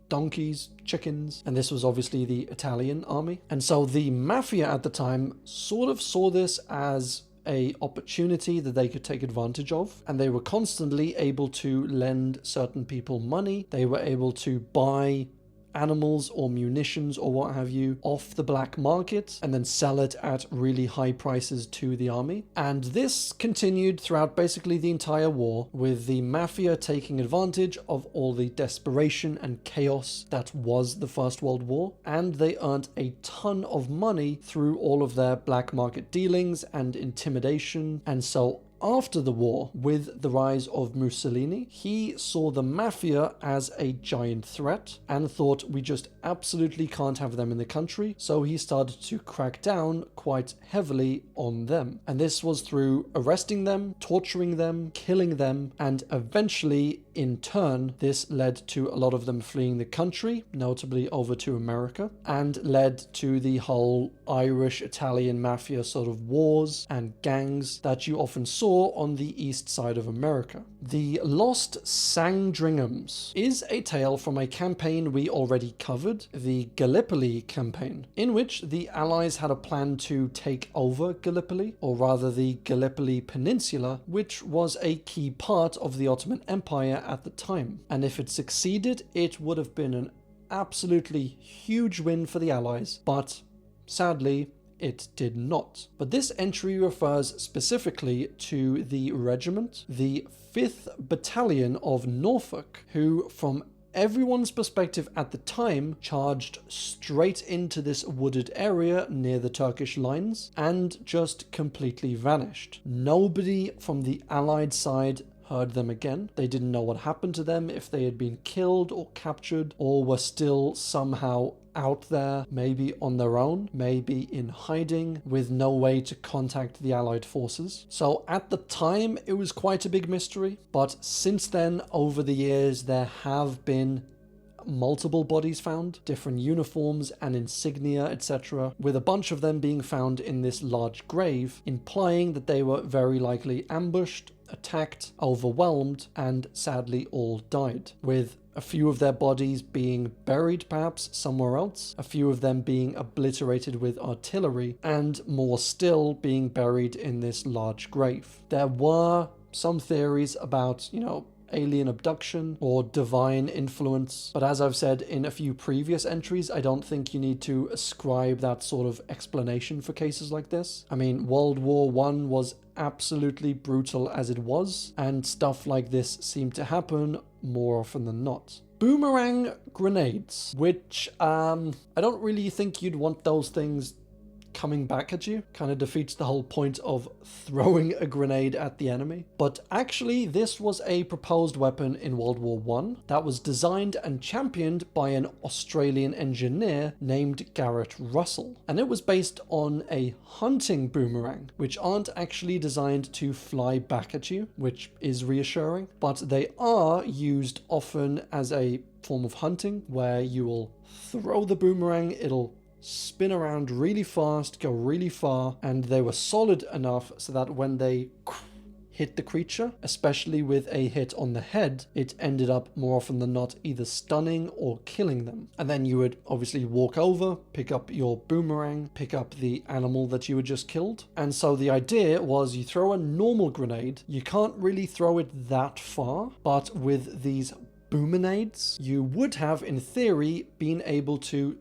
donkeys, chickens, and this was obviously the Italian army. And so the Maffia at the time sort of saw this as a opportunity that they could take advantage of, and they were constantly able to lend certain people money. They were able to buy animals or munitions or what have you off the black market and then sell it at really high prices to the army. And this continued throughout basically the entire war, with the Maffia taking advantage of all the desperation and chaos that was the First World War, and they earned a ton of money through all of their black market dealings and intimidation. And so after the war, with the rise of Mussolini, he saw the Maffia as a giant threat and thought, we just absolutely can't have them in the country, so he started to crack down quite heavily on them. And this was through arresting them, torturing them, killing them, and eventually, in turn, this led to a lot of them fleeing the country, notably over to America, and led to the whole Irish-Italian Mafia sort of wars and gangs that you often saw on the east side of America. The Lost Sandringhams is a tale from a campaign we already covered, the Gallipoli campaign, in which the Allies had a plan to take over Gallipoli, or rather the Gallipoli Peninsula, which was a key part of the Ottoman Empire at the time. And if it succeeded, it would have been an absolutely huge win for the Allies, but sadly, it did not. But this entry refers specifically to the regiment, the 5th Battalion of Norfolk, who, from everyone's perspective at the time, charged straight into this wooded area near the Turkish lines and just completely vanished. Nobody from the Allied side heard them again. They didn't know what happened to them, if they had been killed or captured, or were still somehow out there, maybe on their own, maybe in hiding, with no way to contact the Allied forces. So at the time, it was quite a big mystery, but since then, over the years, there have been multiple bodies found, different uniforms and insignia, etc., with a bunch of them being found in this large grave, implying that they were very likely ambushed, attacked, overwhelmed, and sadly all died, with a few of their bodies being buried perhaps somewhere else, a few of them being obliterated with artillery, and more still being buried in this large grave. There were some theories about, alien abduction or divine influence, but as I've said in a few previous entries, I don't think you need to ascribe that sort of explanation for cases like this. I mean, World War I was absolutely brutal as it was, and stuff like this seemed to happen more often than not. Boomerang grenades, which I don't really think you'd want those things coming back at you. Kind of defeats the whole point of throwing a grenade at the enemy. But actually, this was a proposed weapon in World War I that was designed and championed by an Australian engineer named Garrett Russell. And it was based on a hunting boomerang, which aren't actually designed to fly back at you, which is reassuring, but they are used often as a form of hunting where you will throw the boomerang, it'll spin around really fast, go really far, and they were solid enough so that when they hit the creature, especially with a hit on the head, it ended up more often than not either stunning or killing them. And then you would obviously walk over, pick up your boomerang, pick up the animal that you had just killed. And so the idea was you throw a normal grenade, you can't really throw it that far, but with these boomerades, you would have, in theory, been able to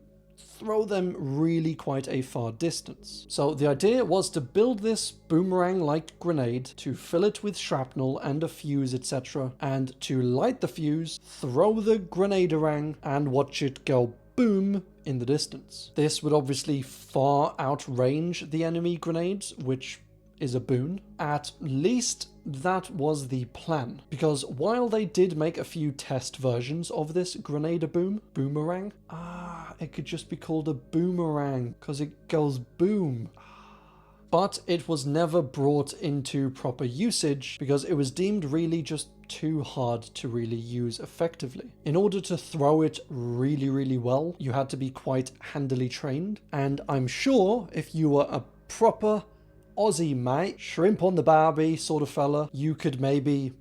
throw them really quite a far distance. So the idea was to build this boomerang-like grenade, to fill it with shrapnel and a fuse, etc., and to light the fuse, throw the grenade-arang, and watch it go boom in the distance. This would obviously far outrange the enemy grenades, which is a boon. At least that was the plan, because while they did make a few test versions of this boomerang, it could just be called a boomerang because it goes boom. But it was never brought into proper usage because it was deemed really just too hard to really use effectively. In order to throw it really, really well, you had to be quite handily trained, and I'm sure if you were a proper Aussie mate, shrimp on the barbie sort of fella, you could maybe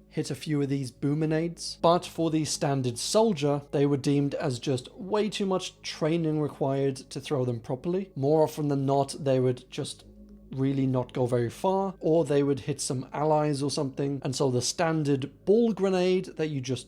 hit a few of these boomerades. But for the standard soldier, they were deemed as just way too much training required to throw them properly. More often than not, they would just really not go very far, or they would hit some allies or something. And so the standard ball grenade that you just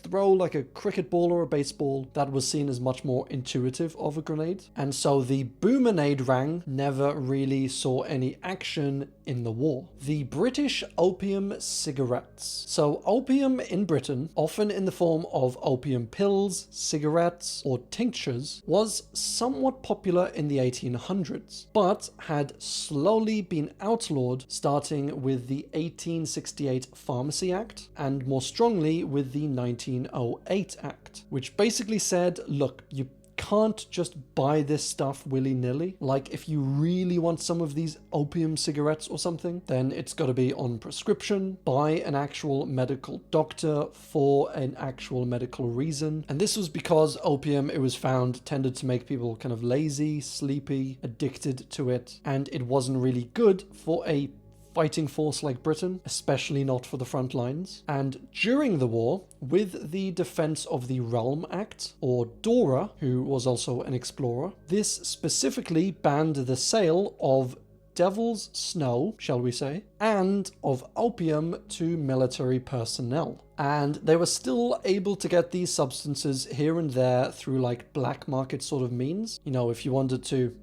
throw like a cricket ball or a baseball, that was seen as much more intuitive of a grenade. And so the boomerang never really saw any action in the war. The British opium cigarettes. So opium in Britain, often in the form of opium pills, cigarettes, or tinctures, was somewhat popular in the 1800s, but had slowly been outlawed starting with the 1868 Pharmacy Act and more strongly with the 1908 Act, which basically said, look, you can't just buy this stuff willy-nilly. Like, if you really want some of these opium cigarettes or something, then it's got to be on prescription by an actual medical doctor for an actual medical reason. And this was because opium, it was found, tended to make people kind of lazy, sleepy, addicted to it, and it wasn't really good for a fighting force like Britain, especially not for the front lines. And during the war, with the Defense of the Realm Act, or DORA, who was also an explorer, this specifically banned the sale of devil's snow, shall we say, and of opium to military personnel. And they were still able to get these substances here and there through like black market sort of means. You know, if you wanted to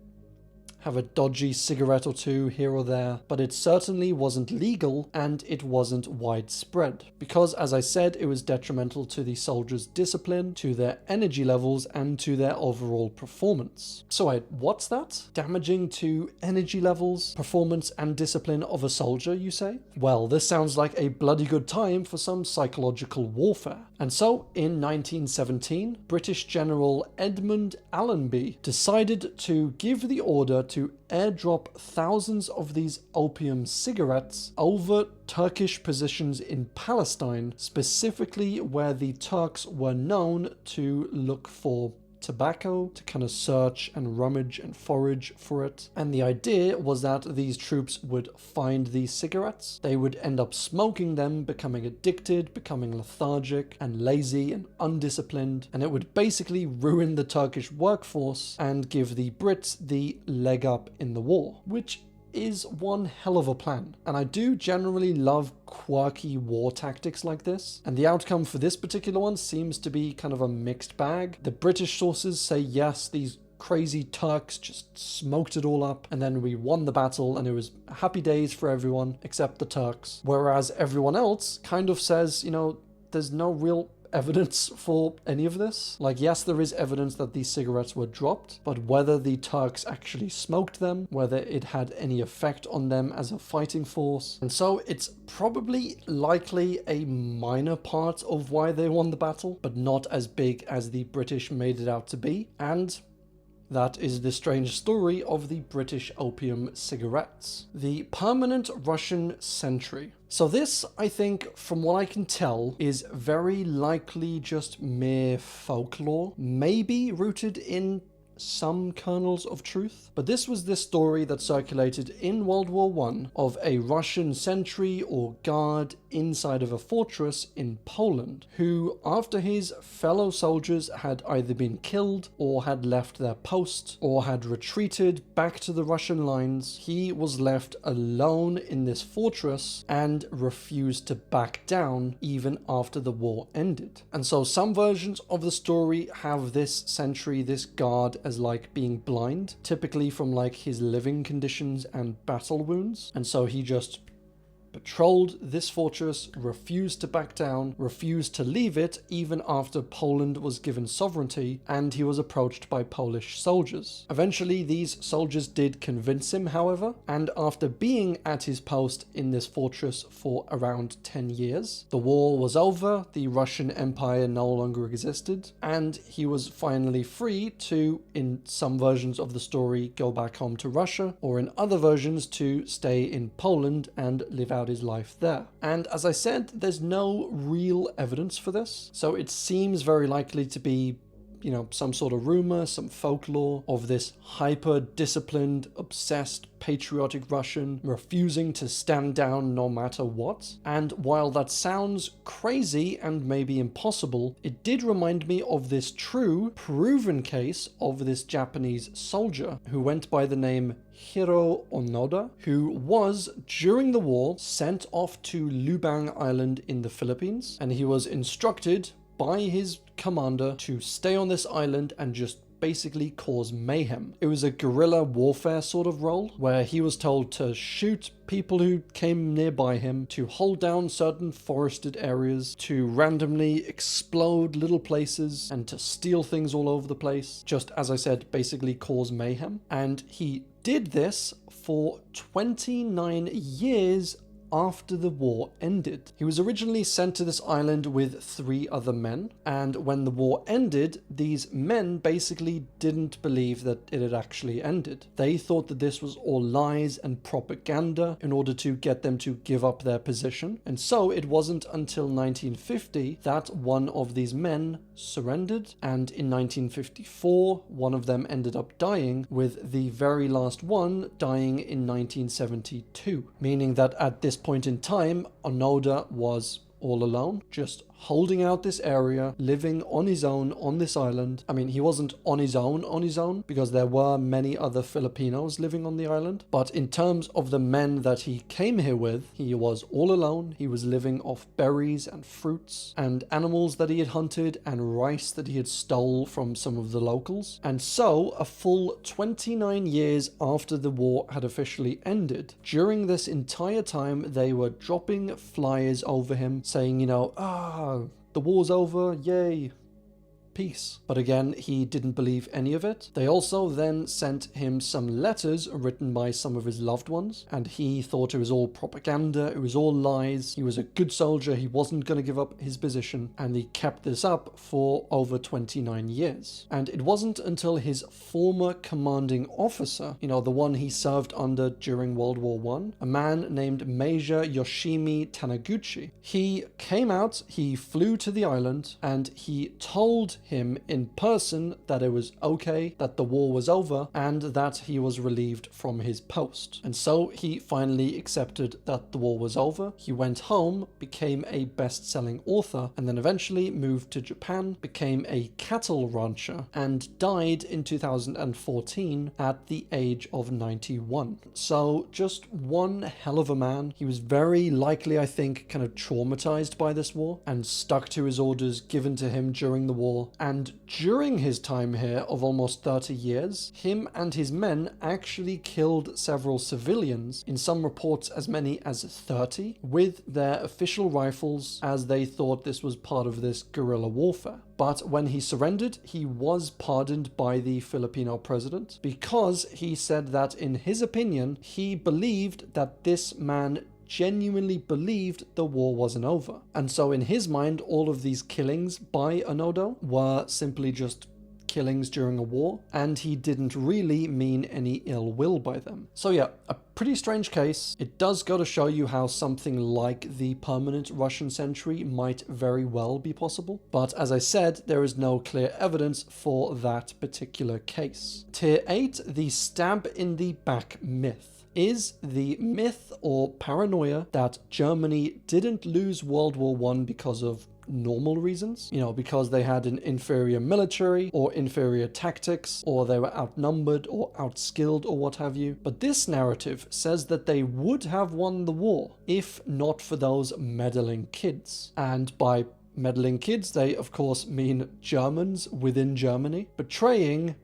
have a dodgy cigarette or two here or there, but it certainly wasn't legal and it wasn't widespread because, as I said, it was detrimental to the soldiers' discipline, to their energy levels, and to their overall performance. So what's that? Damaging to energy levels, performance, and discipline of a soldier, you say? Well, this sounds like a bloody good time for some psychological warfare. And so, in 1917, British General Edmund Allenby decided to give the order to airdrop thousands of these opium cigarettes over Turkish positions in Palestine, specifically where the Turks were known to look for tobacco, to kind of search and rummage and forage for it. And the idea was that these troops would find these cigarettes, they would end up smoking them, becoming addicted, becoming lethargic and lazy and undisciplined, and it would basically ruin the Turkish workforce and give the Brits the leg up in the war, which is one hell of a plan. And I do generally love quirky war tactics like this, and the outcome for this particular one seems to be kind of a mixed bag. The British sources say yes, these crazy Turks just smoked it all up, and then we won the battle and it was happy days for everyone except the Turks, whereas everyone else kind of says, you know, there's no real evidence for any of this. Like, yes, there is evidence that these cigarettes were dropped, but whether the Turks actually smoked them, whether it had any effect on them as a fighting force. And so it's probably likely a minor part of why they won the battle, but not as big as the British made it out to be. And that is the strange story of the British opium cigarettes. The permanent Russian Sentry. So this, I think, from what I can tell, is very likely just mere folklore, maybe rooted in some kernels of truth. But this was the story that circulated in World War I of a Russian sentry or guard inside of a fortress in Poland, who, after his fellow soldiers had either been killed or had left their post or had retreated back to the Russian lines, he was left alone in this fortress and refused to back down even after the war ended. And so some versions of the story have this sentry, this guard, as like being blind, typically from like his living conditions and battle wounds. And so he just patrolled this fortress, refused to back down, refused to leave it even after Poland was given sovereignty, and he was approached by Polish soldiers. Eventually, these soldiers did convince him, however, and after being at his post in this fortress for around 10 years, the war was over, the Russian Empire no longer existed, and he was finally free to, in some versions of the story, go back home to Russia, or in other versions to stay in Poland and live out his life there. And as I said, there's no real evidence for this, so it seems very likely to be, you know, some sort of rumor, some folklore of this hyper-disciplined, obsessed, patriotic Russian refusing to stand down no matter what. And while that sounds crazy and maybe impossible, it did remind me of this true, proven case of this Japanese soldier who went by the name Hiro Onoda, who was, during the war, sent off to Lubang Island in the Philippines, and he was instructed by his commander to stay on this island and just basically cause mayhem. It was a guerrilla warfare sort of role where he was told to shoot people who came nearby him, to hold down certain forested areas, to randomly explode little places, and to steal things all over the place. Just as I said, basically cause mayhem. And he did this for 29 years after the war ended. He was originally sent to this island with 3 other men, and when the war ended, these men basically didn't believe that it had actually ended. They thought that this was all lies and propaganda in order to get them to give up their position, and so it wasn't until 1950 that one of these men surrendered, and in 1954 one of them ended up dying, with the very last one dying in 1972, meaning that at this point in time, Onoda was all alone, just holding out this area, living on his own on this island. I mean, he wasn't on his own, because there were many other Filipinos living on the island. But in terms of the men that he came here with, he was all alone. He was living off berries and fruits and animals that he had hunted and rice that he had stole from some of the locals. And so, a full 29 years after the war had officially ended, during this entire time, they were dropping flyers over him saying, the war's over, yay, peace. But again, he didn't believe any of it. They also then sent him some letters written by some of his loved ones, and he thought it was all propaganda, it was all lies. He was a good soldier, he wasn't going to give up his position, and he kept this up for over 29 years. And it wasn't until his former commanding officer, the one he served under during World War I, a man named Major Yoshimi Taniguchi, he came out, he flew to the island, and he told him in person that it was okay, that the war was over, and that he was relieved from his post. And so he finally accepted that the war was over. He went home, became a best-selling author, and then eventually moved to Japan, became a cattle rancher, and died in 2014 at the age of 91. So just one hell of a man. He was very likely, I think, kind of traumatized by this war and stuck to his orders given to him during the war. And during his time here of almost 30 years, him and his men actually killed several civilians, in some reports as many as 30, with their official rifles, as they thought this was part of this guerrilla warfare. But when he surrendered, he was pardoned by the Filipino president, because he said that in his opinion, he believed that this man genuinely believed the war wasn't over. And so in his mind, all of these killings by Onoda were simply just killings during a war, and he didn't really mean any ill will by them. So yeah, a pretty strange case. It does go to show you how something like the permanent Russian sentry might very well be possible. But as I said, there is no clear evidence for that particular case. Tier 8, the stab in the back myth, is the myth or paranoia that Germany didn't lose World War I because of normal reasons, because they had an inferior military or inferior tactics, or they were outnumbered or outskilled or what have you. But this narrative says that they would have won the war if not for those meddling kids. And by meddling kids, they of course mean Germans within Germany betraying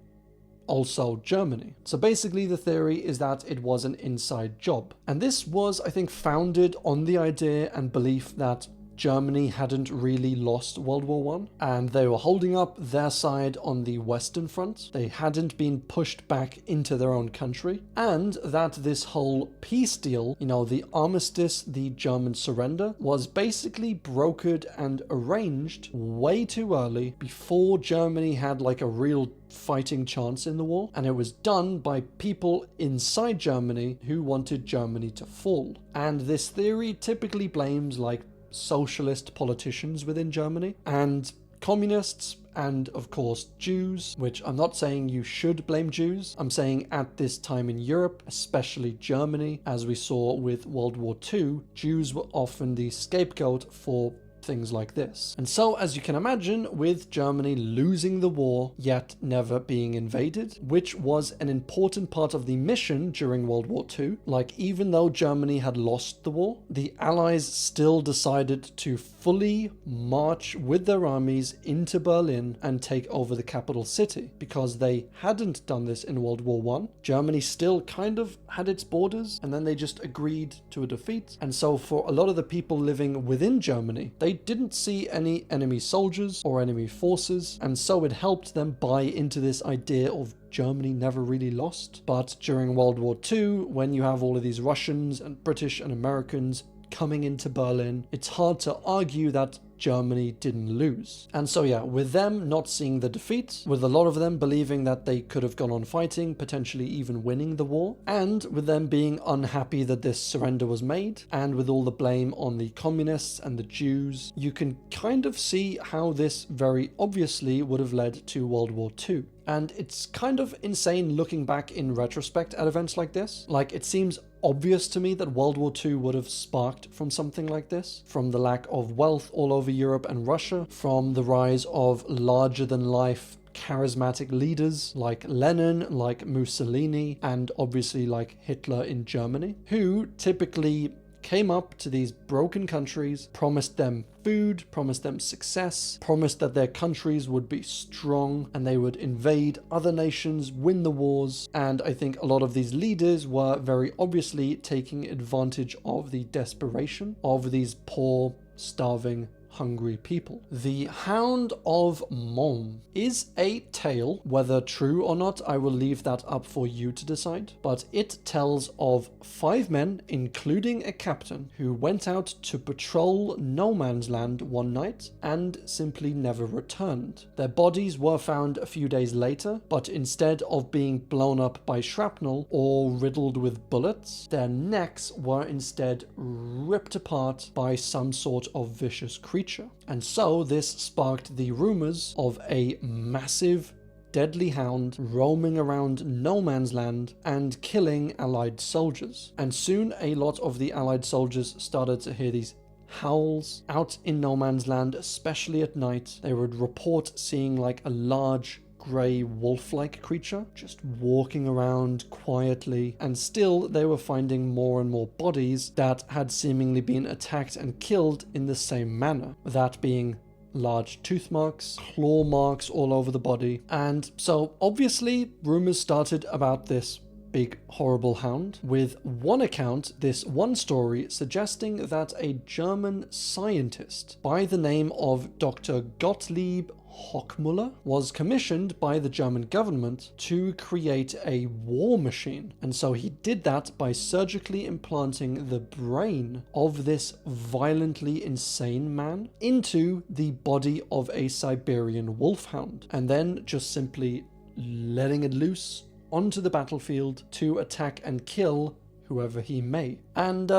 also Germany. So basically the theory is that it was an inside job. And this was, I think, founded on the idea and belief that Germany hadn't really lost World War I, and they were holding up their side on the Western Front. They hadn't been pushed back into their own country, and that this whole peace deal, the armistice, the German surrender, was basically brokered and arranged way too early, before Germany had like a real fighting chance in the war, and it was done by people inside Germany who wanted Germany to fall. And this theory typically blames like socialist politicians within Germany and communists, and of course Jews, which I'm not saying you should blame Jews. I'm saying at this time in Europe, especially Germany, as we saw with World War II, Jews were often the scapegoat for things like this. And so, as you can imagine, with Germany losing the war, yet never being invaded, which was an important part of the mission during World War II, like even though Germany had lost the war, the Allies still decided to fully march with their armies into Berlin and take over the capital city, because they hadn't done this in World War I. Germany still kind of had its borders, and then they just agreed to a defeat. And so for a lot of the people living within Germany, they didn't see any enemy soldiers or enemy forces, and so it helped them buy into this idea of Germany never really lost. But during World War II, when you have all of these Russians and British and Americans coming into Berlin, it's hard to argue that Germany didn't lose. And so yeah, with them not seeing the defeat, with a lot of them believing that they could have gone on fighting, potentially even winning the war, and with them being unhappy that this surrender was made, and with all the blame on the communists and the Jews, you can kind of see how this very obviously would have led to World War II. And it's kind of insane looking back in retrospect at events like this. Like, it seems obvious to me that World War II would have sparked from something like this, from the lack of wealth all over Europe and Russia, from the rise of larger-than-life charismatic leaders like Lenin, like Mussolini, and obviously like Hitler in Germany, who typically came up to these broken countries, promised them food, promised them success, promised that their countries would be strong and they would invade other nations, win the wars. And I think a lot of these leaders were very obviously taking advantage of the desperation of these poor, starving, hungry people. The Hound of Mons is a tale. Whether true or not, I will leave that up for you to decide. But it tells of 5 men, including a captain, who went out to patrol no man's land one night and simply never returned. Their bodies were found a few days later, but instead of being blown up by shrapnel or riddled with bullets, their necks were instead ripped apart by some sort of vicious creature. And so this sparked the rumors of a massive, deadly hound roaming around no man's land and killing Allied soldiers. And soon a lot of the Allied soldiers started to hear these howls out in no man's land, especially at night. They would report seeing like a large grey wolf-like creature just walking around quietly, and still they were finding more and more bodies that had seemingly been attacked and killed in the same manner, that being large tooth marks, claw marks all over the body. And so obviously rumors started about this big horrible hound, with one account, this one story, suggesting that a German scientist by the name of Dr. Gottlieb Hochmuller was commissioned by the German government to create a war machine. And so he did that by surgically implanting the brain of this violently insane man into the body of a Siberian wolfhound, and then just simply letting it loose onto the battlefield to attack and kill whoever he may. And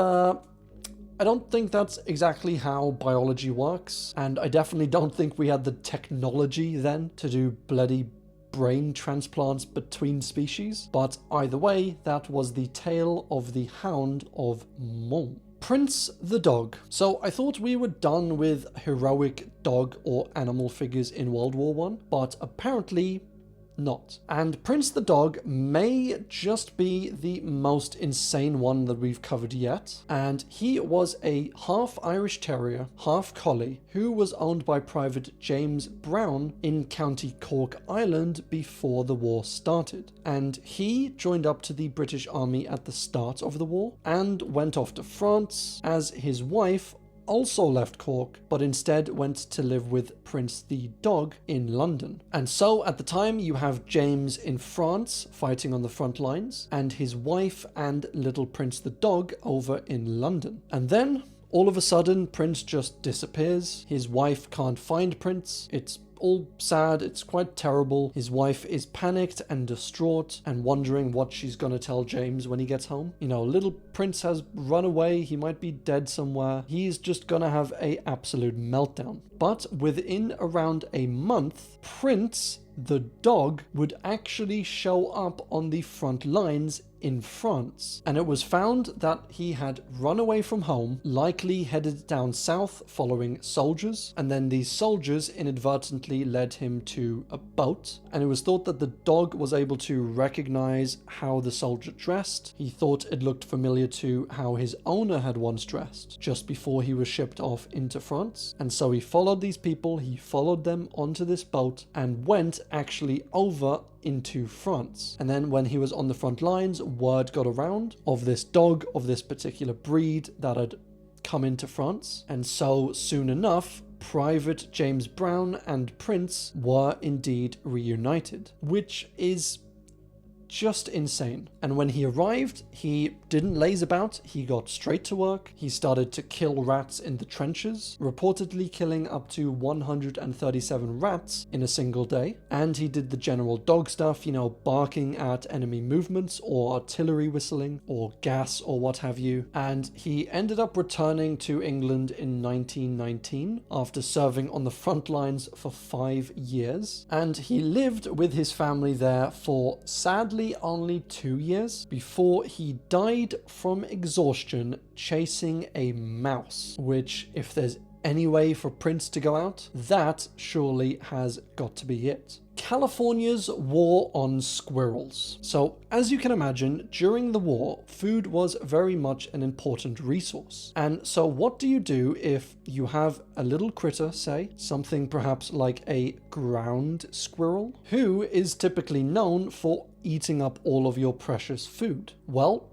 I don't think that's exactly how biology works, and I definitely don't think we had the technology then to do bloody brain transplants between species. But either way, that was the tale of the Hound of Mons. Prince the dog. So I thought we were done with heroic dog or animal figures in World War I, but apparently not. And Prince the dog may just be the most insane one that we've covered yet. And he was a half Irish Terrier, half Collie, who was owned by Private James Brown in County Cork, Ireland before the war started. And he joined up to the British Army at the start of the war and went off to France, as his wife also left Cork, but instead went to live with Prince the dog in London. And so at the time you have James in France fighting on the front lines, and his wife and little Prince the dog over in London. And then all of a sudden Prince just disappears. His wife can't find Prince. It's all sad, it's quite terrible. His wife is panicked and distraught and wondering what she's gonna tell James when he gets home. You know, little Prince has run away, he might be dead somewhere. He's just gonna have an absolute meltdown. But within around a month, Prince the dog would actually show up on the front lines in France, and it was found that he had run away from home, likely headed down south following soldiers, and then these soldiers inadvertently led him to a boat, and it was thought that the dog was able to recognize how the soldier dressed. He thought it looked familiar to how his owner had once dressed just before he was shipped off into France, and so he followed these people, he followed them onto this boat and went actually over into France. And then when he was on the front lines, word got around of this dog of this particular breed that had come into France, and so soon enough Private James Brown and Prince were indeed reunited, which is just insane. And when he arrived, he didn't laze about, he got straight to work. He started to kill rats in the trenches, reportedly killing up to 137 rats in a single day. And he did the general dog stuff, barking at enemy movements or artillery whistling or gas or what have you. And he ended up returning to England in 1919 after serving on the front lines for 5 years. And he lived with his family there for, sadly, only 2 years before he died from exhaustion chasing a mouse, which, if there's any way for Prince to go out, that surely has got to be it. California's war on squirrels. So, as you can imagine, during the war, food was very much an important resource. And so what do you do if you have a little critter, say, something perhaps like a ground squirrel, who is typically known for eating up all of your precious food? Well,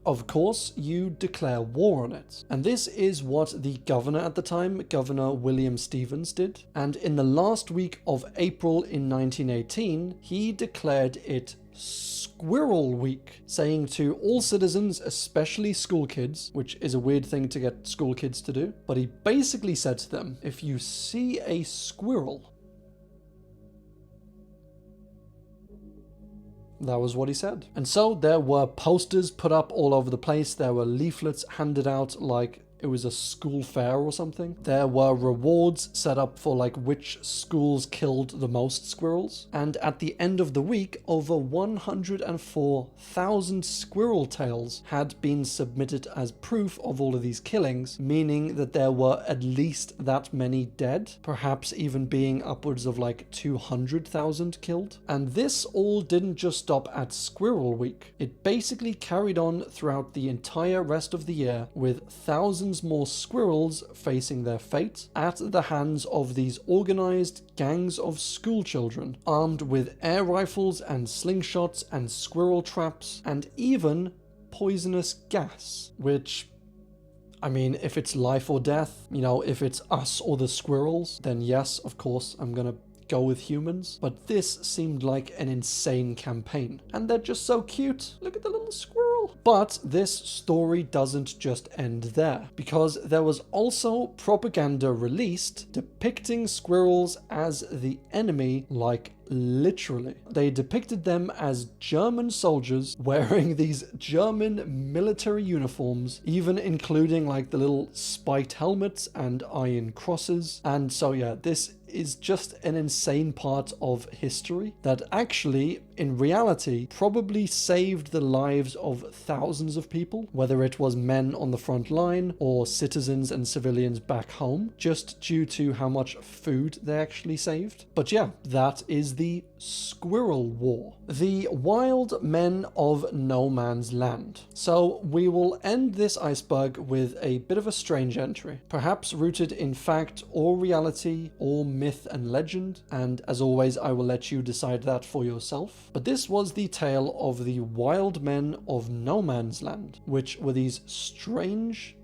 of course, you declare war on it. And this is what the governor at the time, Governor William Stevens, did. And in the last week of April in 1918, he declared it Squirrel Week, saying to all citizens, especially school kids, which is a weird thing to get school kids to do, but he basically said to them, if you see a squirrel, that was what he said. And so there were posters put up all over the place. There were leaflets handed out like it was a school fair or something. There were rewards set up for like which schools killed the most squirrels. And at the end of the week, over 104,000 squirrel tails had been submitted as proof of all of these killings, meaning that there were at least that many dead, perhaps even being upwards of like 200,000 killed. And this all didn't just stop at Squirrel Week. It basically carried on throughout the entire rest of the year, with thousands more squirrels facing their fate at the hands of these organized gangs of school children, armed with air rifles and slingshots and squirrel traps and even poisonous gas, which, I mean, if it's life or death, if it's us or the squirrels, then yes, of course, I'm gonna go with humans. But this seemed like an insane campaign. And they're just so cute. Look at the little squirrel. But this story doesn't just end there, because there was also propaganda released depicting squirrels as the enemy, like literally. They depicted them as German soldiers wearing these German military uniforms, even including like the little spiked helmets and iron crosses. And so yeah, this is just an insane part of history that actually, in reality, probably saved the lives of thousands of people, whether it was men on the front line or citizens and civilians back home, just due to how much food they actually saved. But yeah, that is the Squirrel War. The wild men of no man's land. So we will end this iceberg with a bit of a strange entry, perhaps rooted in fact or reality or myth and legend, and as always I will let you decide that for yourself. But this was the tale of the wild men of no man's land, which were these strange,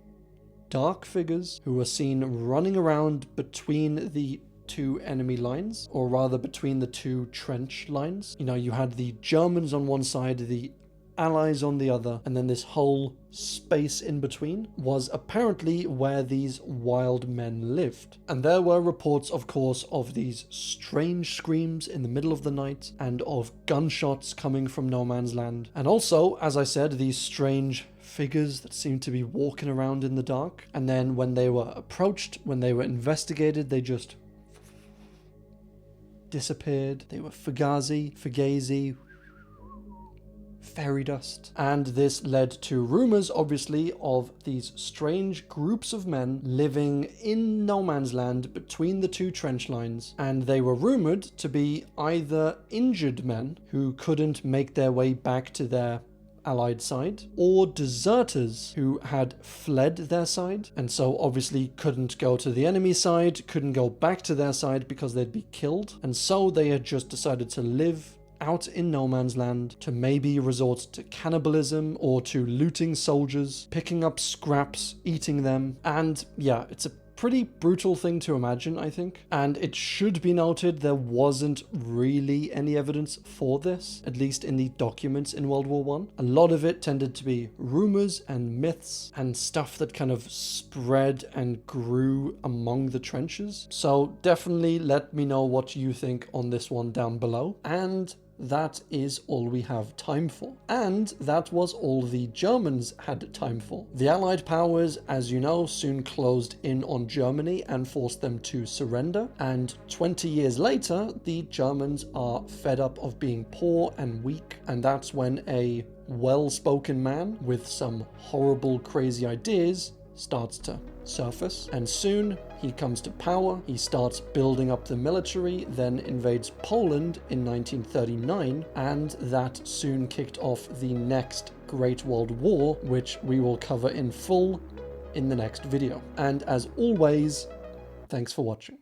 dark figures who were seen running around between the two enemy lines, or rather between the two trench lines. You had the Germans on one side, the Allies on the other, and then this whole space in between was apparently where these wild men lived. And there were reports, of course, of these strange screams in the middle of the night and of gunshots coming from no man's land. And also, as I said, these strange figures that seemed to be walking around in the dark. And then when they were approached, when they were investigated, they just disappeared. They were fugazi, fairy dust. And this led to rumors, obviously, of these strange groups of men living in no man's land between the two trench lines. And they were rumored to be either injured men who couldn't make their way back to their Allied side, or deserters who had fled their side and so obviously couldn't go to the enemy side, couldn't go back to their side because they'd be killed, and so they had just decided to live out in no man's land, to maybe resort to cannibalism or to looting soldiers, picking up scraps, eating them. And yeah, it's a pretty brutal thing to imagine, I think. And it should be noted there wasn't really any evidence for this, at least in the documents in World War I. A lot of it tended to be rumors and myths and stuff that kind of spread and grew among the trenches. So definitely let me know what you think on this one down below. And that is all we have time for. And that was all the Germans had time for. The Allied powers, as you know, soon closed in on Germany and forced them to surrender. And 20 years later, the Germans are fed up of being poor and weak. And that's when a well-spoken man with some horrible, crazy ideas starts to surface, and soon he comes to power. He starts building up the military, then invades Poland in 1939, and that soon kicked off the next Great World War, which we will cover in full in the next video. And as always, thanks for watching.